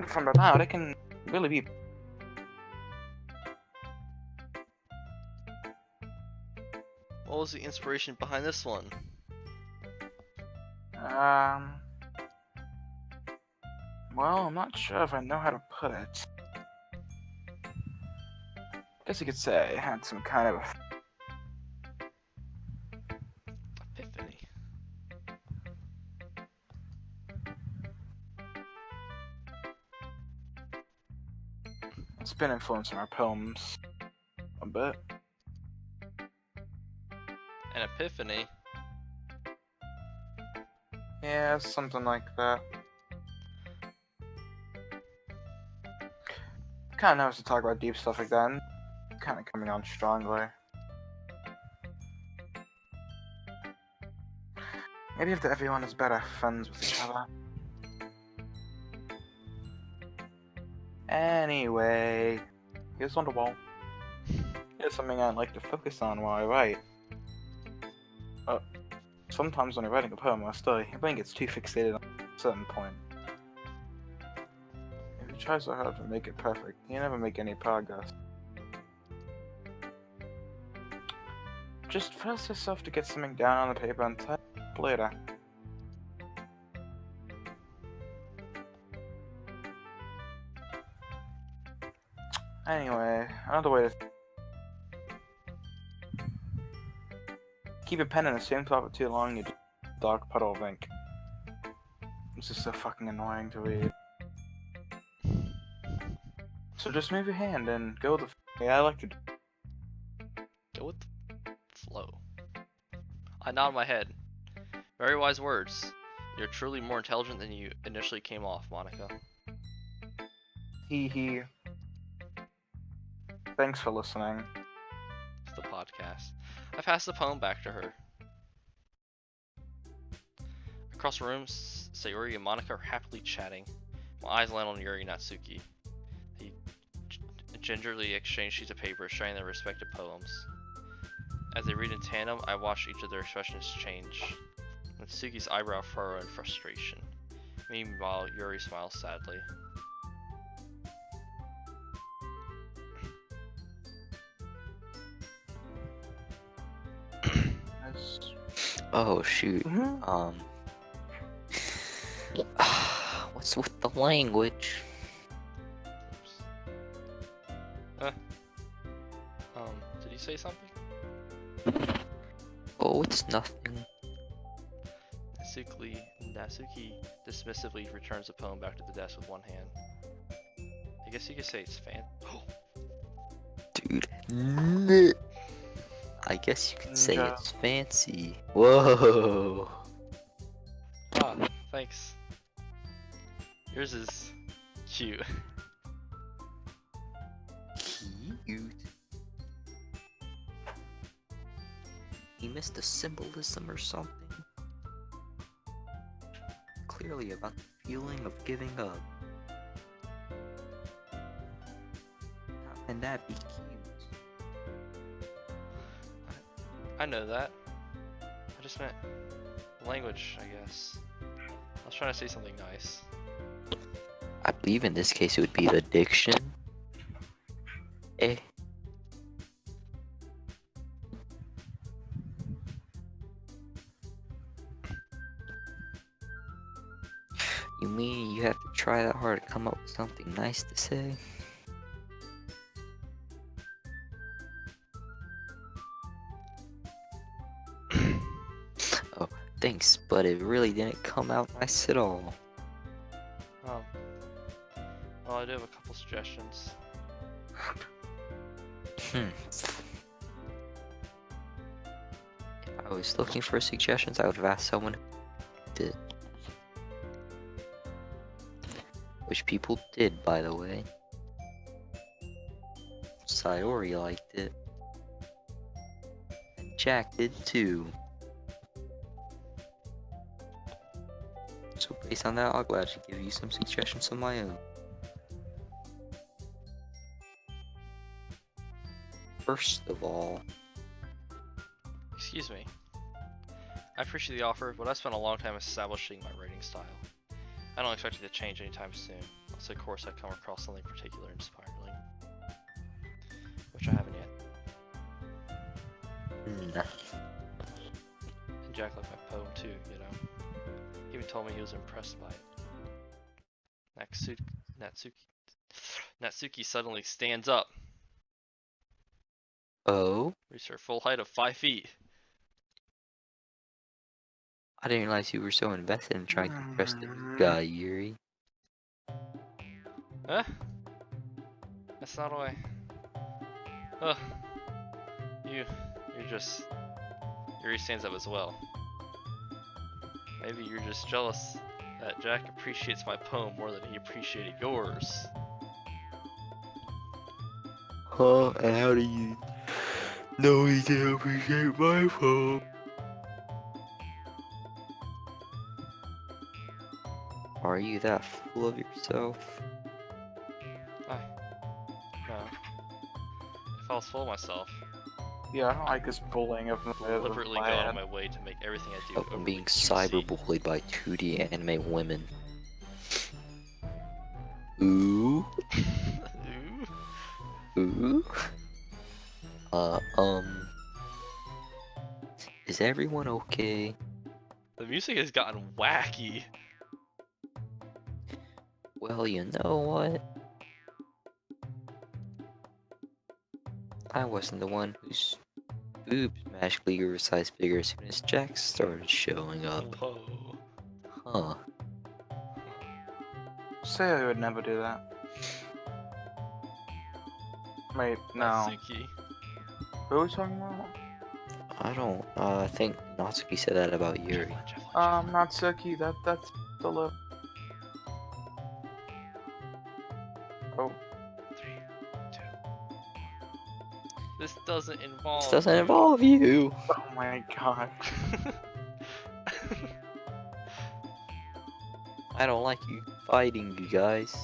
From about it can really be. What was the inspiration behind this one? Well, I'm not sure if I know how to put it. Guess you could say it had some kind of Epiphany. it's been influencing our poems a bit. An epiphany? Yeah, something like that. Kind of nice to talk about deep stuff like that, and kind of coming on strongly. Maybe if everyone is better friends with each other. Anyway, here's on the wall. Here's something I'd like to focus on while I write. Sometimes when you're writing a poem or a story, your brain gets too fixated on a certain point. If you try so hard to make it perfect, you never make any progress. Just force yourself to get something down on the paper and type it up later. Anyway, another way to keep a pen in the same spot for too long, you just dark puddle of ink. This is so fucking annoying to read. So just move your hand and go with the way I like to do. Go with the flow. I nod my head. Very wise words. You're truly more intelligent than you initially came off, Monica. Hee hee. Thanks for listening. It's the podcast. I pass the poem back to her. Across the room, Sayori and Monica are happily chatting. My eyes land on Yuri and Natsuki. They gingerly exchange sheets of paper, sharing their respective poems. As they read in tandem, I watch each of their expressions change. Natsuki's eyebrow furrow in frustration. Meanwhile, Yuri smiles sadly. Oh shoot. Mhm. What's with the language? Did you say something? Oh, it's nothing. Natsuki dismissively returns the poem back to the desk with one hand. I guess you could say it's fan. Dude. I guess you could say Ninja. it's fancy. Whoa. Ah, thanks. Yours is cute. Cute. He missed a symbolism or something. Clearly about the feeling of giving up. How can that be cute? I know that. I just meant language, I guess. I was trying to say something nice. I believe in this case it would be the diction. Eh. You mean you have to try that hard to come up with something nice to say? Oh, thanks, but it really didn't come out nice at all. Well, I do have a couple suggestions. If I was looking for suggestions, I would have asked someone who did. Which people did, by the way. Sayori liked it. And Jack did too. So based on that, I'll gladly give you some suggestions of my own. First of all, Excuse me. I appreciate the offer, but I spent a long time establishing my writing style. I don't expect it to change anytime soon, unless of course I come across something particularly inspiring. Which I haven't yet. nah. And Jack liked my poem too, you know. He even told me he was impressed by it. Natsuki suddenly stands up. Oh? Reaches her full height of 5 feet. I didn't realize you were so invested in trying to impress the new guy, Yuri. Huh? That's not why. Ugh. Yuri stands up as well. Maybe you're just jealous that Jack appreciates my poem more than he appreciated yours. Huh? And how do you know he didn't appreciate my poem? Are you that full of yourself? No. If I was full of myself, Yeah, I don't like this bullying of deliberately go out of my way to make everything I do Oh, I'm overly being juicy. cyberbullied by 2D anime women. Ooh, Ooh. ooh. Is everyone okay? The music has gotten wacky. Well, you know what? I wasn't the one whose boobs magically grew a size bigger as soon as Jack started showing up. Whoa. Huh. Say I would never do that. Wait, no. Natsuki. Who are we talking about? I don't, I think Natsuki said that about Yuri. Natsuki, that's the lip. Oh, 3, 2. This doesn't involve. This doesn't you. involve you! oh my god. I don't like you fighting, you guys.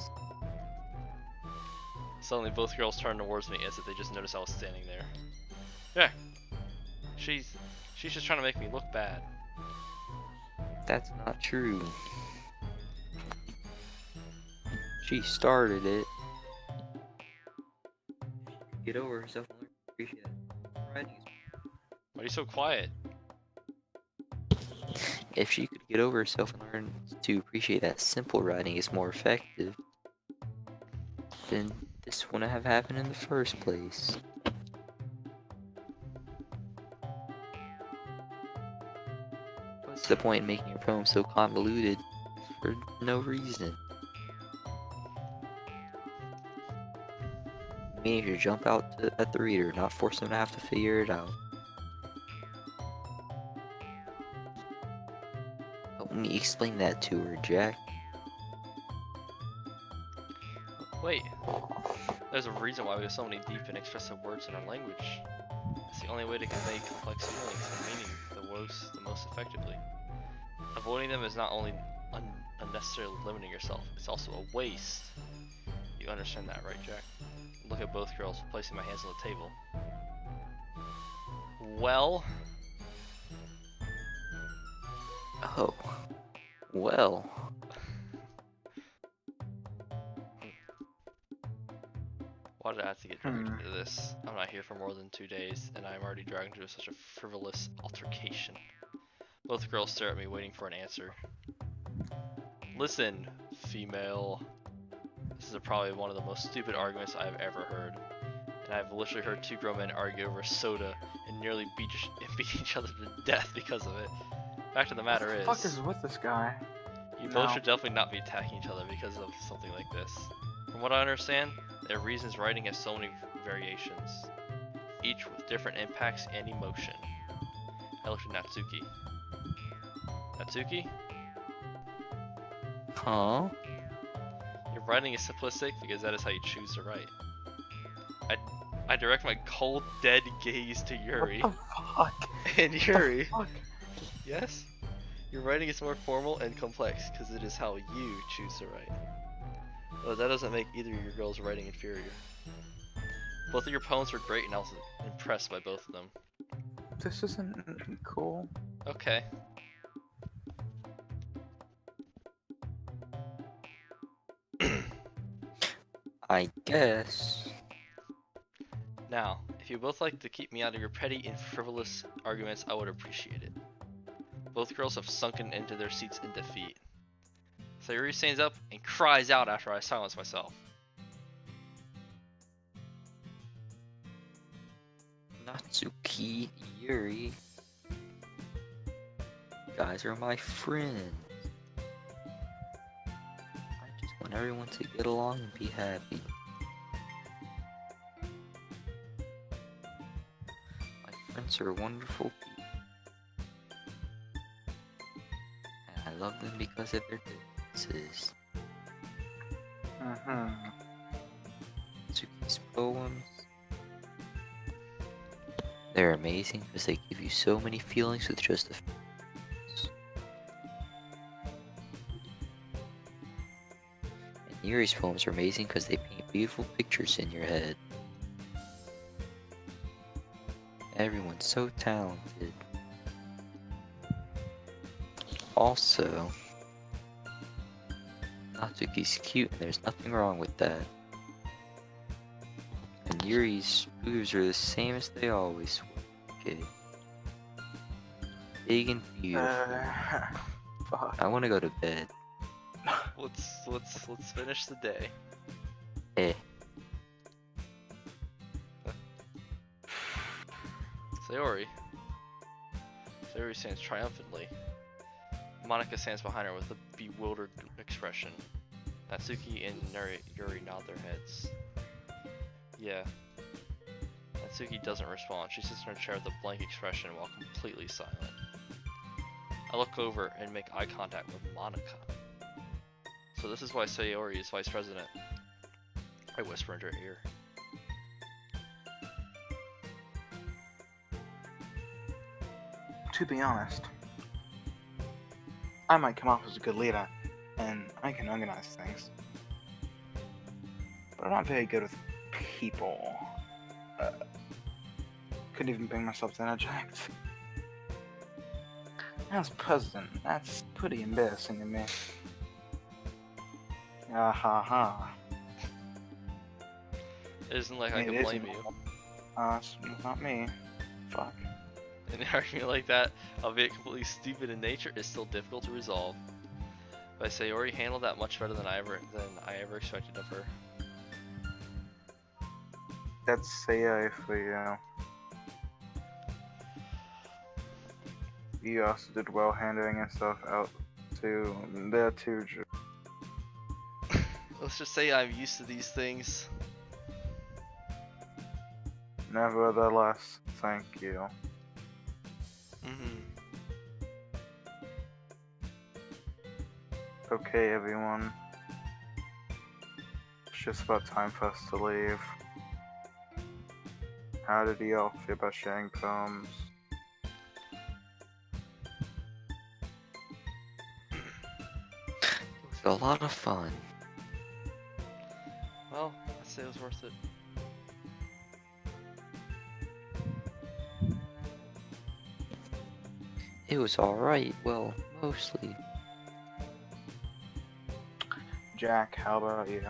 Suddenly, both girls turned towards me as if they just noticed I was standing there. Yeah. She's just trying to make me look bad. That's not true. She started it. Get over herself and learn to appreciate writing. Why are you so quiet? If she could get over herself and learn to appreciate that simple writing is more effective, then this wouldn't have happened in the first place. What's the point in making your poem so convoluted for no reason? You need to jump out at the reader, not force them to have to figure it out. Help me explain that to her, Jack. Wait. There's a reason why we have so many deep and expressive words in our language. It's the only way to convey complex feelings and meaning the most effectively. Avoiding them is not only unnecessarily limiting yourself, it's also a waste. You understand that, right, Jack? Look at both girls, placing my hands on the table. Well, Oh. Well. why did I have to get dragged into this? I'm not here for more than 2 days, and I'm already dragged into such a frivolous altercation. Both girls stare at me, waiting for an answer. Listen, female. This is probably one of the most stupid arguments I've ever heard. And I've literally heard 2 grown men argue over soda and nearly beat each other to death because of it. Fact of the matter What the fuck is with this guy? you No. both should definitely not be attacking each other because of something like this. From what I understand, there are reasons writing has so many variations, each with different impacts and emotion. I looked at Natsuki. Natsuki? Huh? Your writing is simplistic because that is how you choose to write. I direct my cold, dead gaze to Yuri. What the fuck? And Yuri, Fuck. yes? Your writing is more formal and complex because it is how you choose to write. Though that doesn't make either of your girls' writing inferior. Both of your poems were great and I was impressed by both of them. This isn't cool. Okay. I guess. Now, if you both like to keep me out of your petty and frivolous arguments, I would appreciate it. Both girls have sunken into their seats in defeat. Sayuri stands up and cries out after I silence myself. Natsuki, Yuri. You guys are my friends. I just want everyone to get along and be happy. My friends are wonderful people. And I love them because of their differences. Natsuki's poems. They're amazing because they give you so many feelings with just a few words. Yuri's poems are amazing because they paint beautiful pictures in your head. Everyone's so talented. Also, Natsuki's cute and there's nothing wrong with that. And Yuri's boobs are the same as they always were. Okay. Big and beautiful. Fuck. I want to go to bed. Let's finish the day. Eh. Sayori. Sayori stands triumphantly. Monika stands behind her with a bewildered expression. Natsuki and Yuri nod their heads. Yeah. Natsuki doesn't respond. She sits in her chair with a blank expression while completely silent. I look over and make eye contact with Monika. So this is why Sayori is vice president. I whisper into her ear. To be honest, I might come off as a good leader, and I can organize things. But I'm not very good with people. Couldn't even bring myself to interject. As president, that's pretty embarrassing to me. Ah ha ha. It isn't like I It can blame isn't. you. It's not me. Fuck. An argument like that, albeit completely stupid in nature, is still difficult to resolve. But Sayori handled that much better than I ever expected of her. That's Saya for you. You also did well handing yourself out to there too. Let's just say I'm used to these things. Nevertheless, thank you. Okay, everyone. It's just about time for us to leave. How did you all feel about sharing poems? It was a lot of fun. Well, I'd say it was worth it. It was alright, well, mostly. Jack, how about you?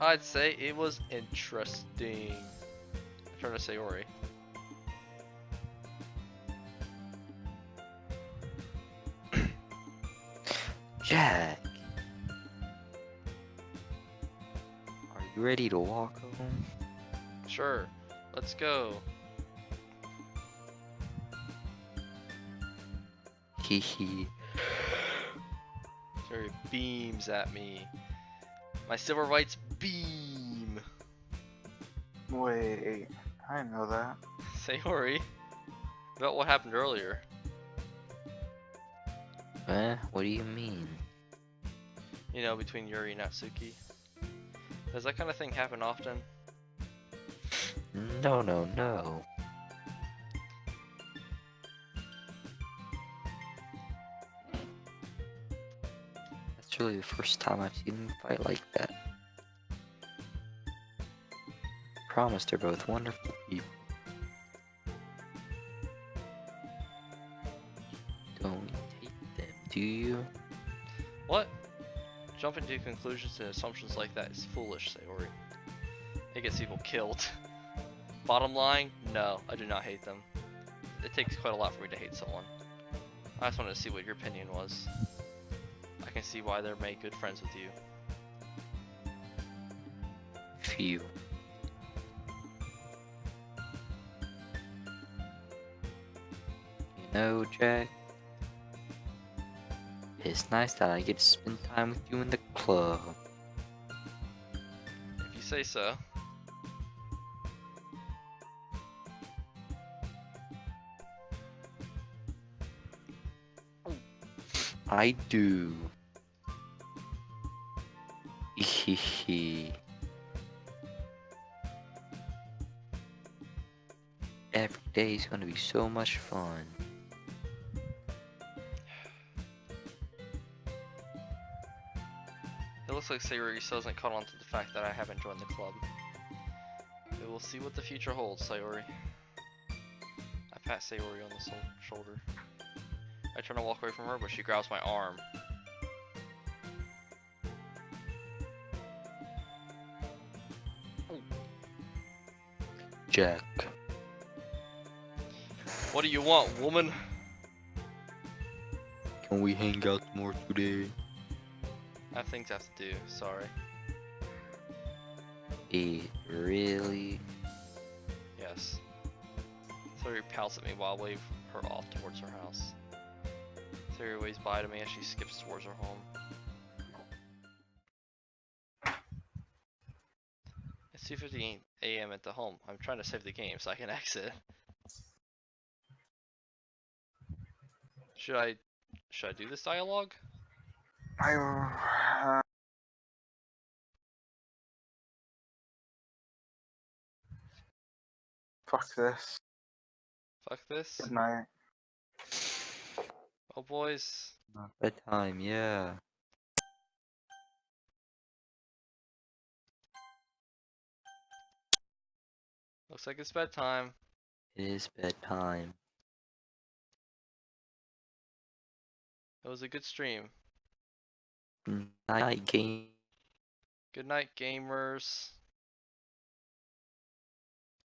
I'd say it was interesting. I turn to Sayori. Jack! Are you ready to walk home? Sure, let's go. Hee hee. Sayori beams at me. My silver whites beam. Wait, I know that. Sayori, about what happened earlier. What do you mean? You know, between Yuri and Natsuki. Does that kind of thing happen often? No, no, no. That's really the first time I've seen them fight like that. Promise they're both wonderful people. Don't hate them, do you? What? Jumping to conclusions and assumptions like that is foolish, Sayori. It gets people killed. Bottom line, no, I do not hate them. It takes quite a lot for me to hate someone. I just wanted to see what your opinion was. I can see why they're made good friends with you. Phew. You know, Jack, it's nice that I get to spend time with you in the club. If you say so. I do. Hehe. Every day is gonna be so much fun. It looks like Sayori still hasn't caught on to the fact that I haven't joined the club. We will see what the future holds, Sayori. I pat Sayori on the shoulder. I turn to walk away from her, but she grabs my arm. Jack. What do you want, woman? Can we hang out more today? I have things I have to do, sorry. Really? Yes. Sayori pouts at me while I wave her off towards her house. Sayori waves bye to me as she skips towards her home. It's 2:50 a.m. at the home. I'm trying to save the game so I can exit. Should I do this dialogue? Fuck this. Fuck this. Good night. Oh boys. Bedtime, yeah. Looks like it's bedtime. It is bedtime. It was a good stream. Night game. Good night, gamers.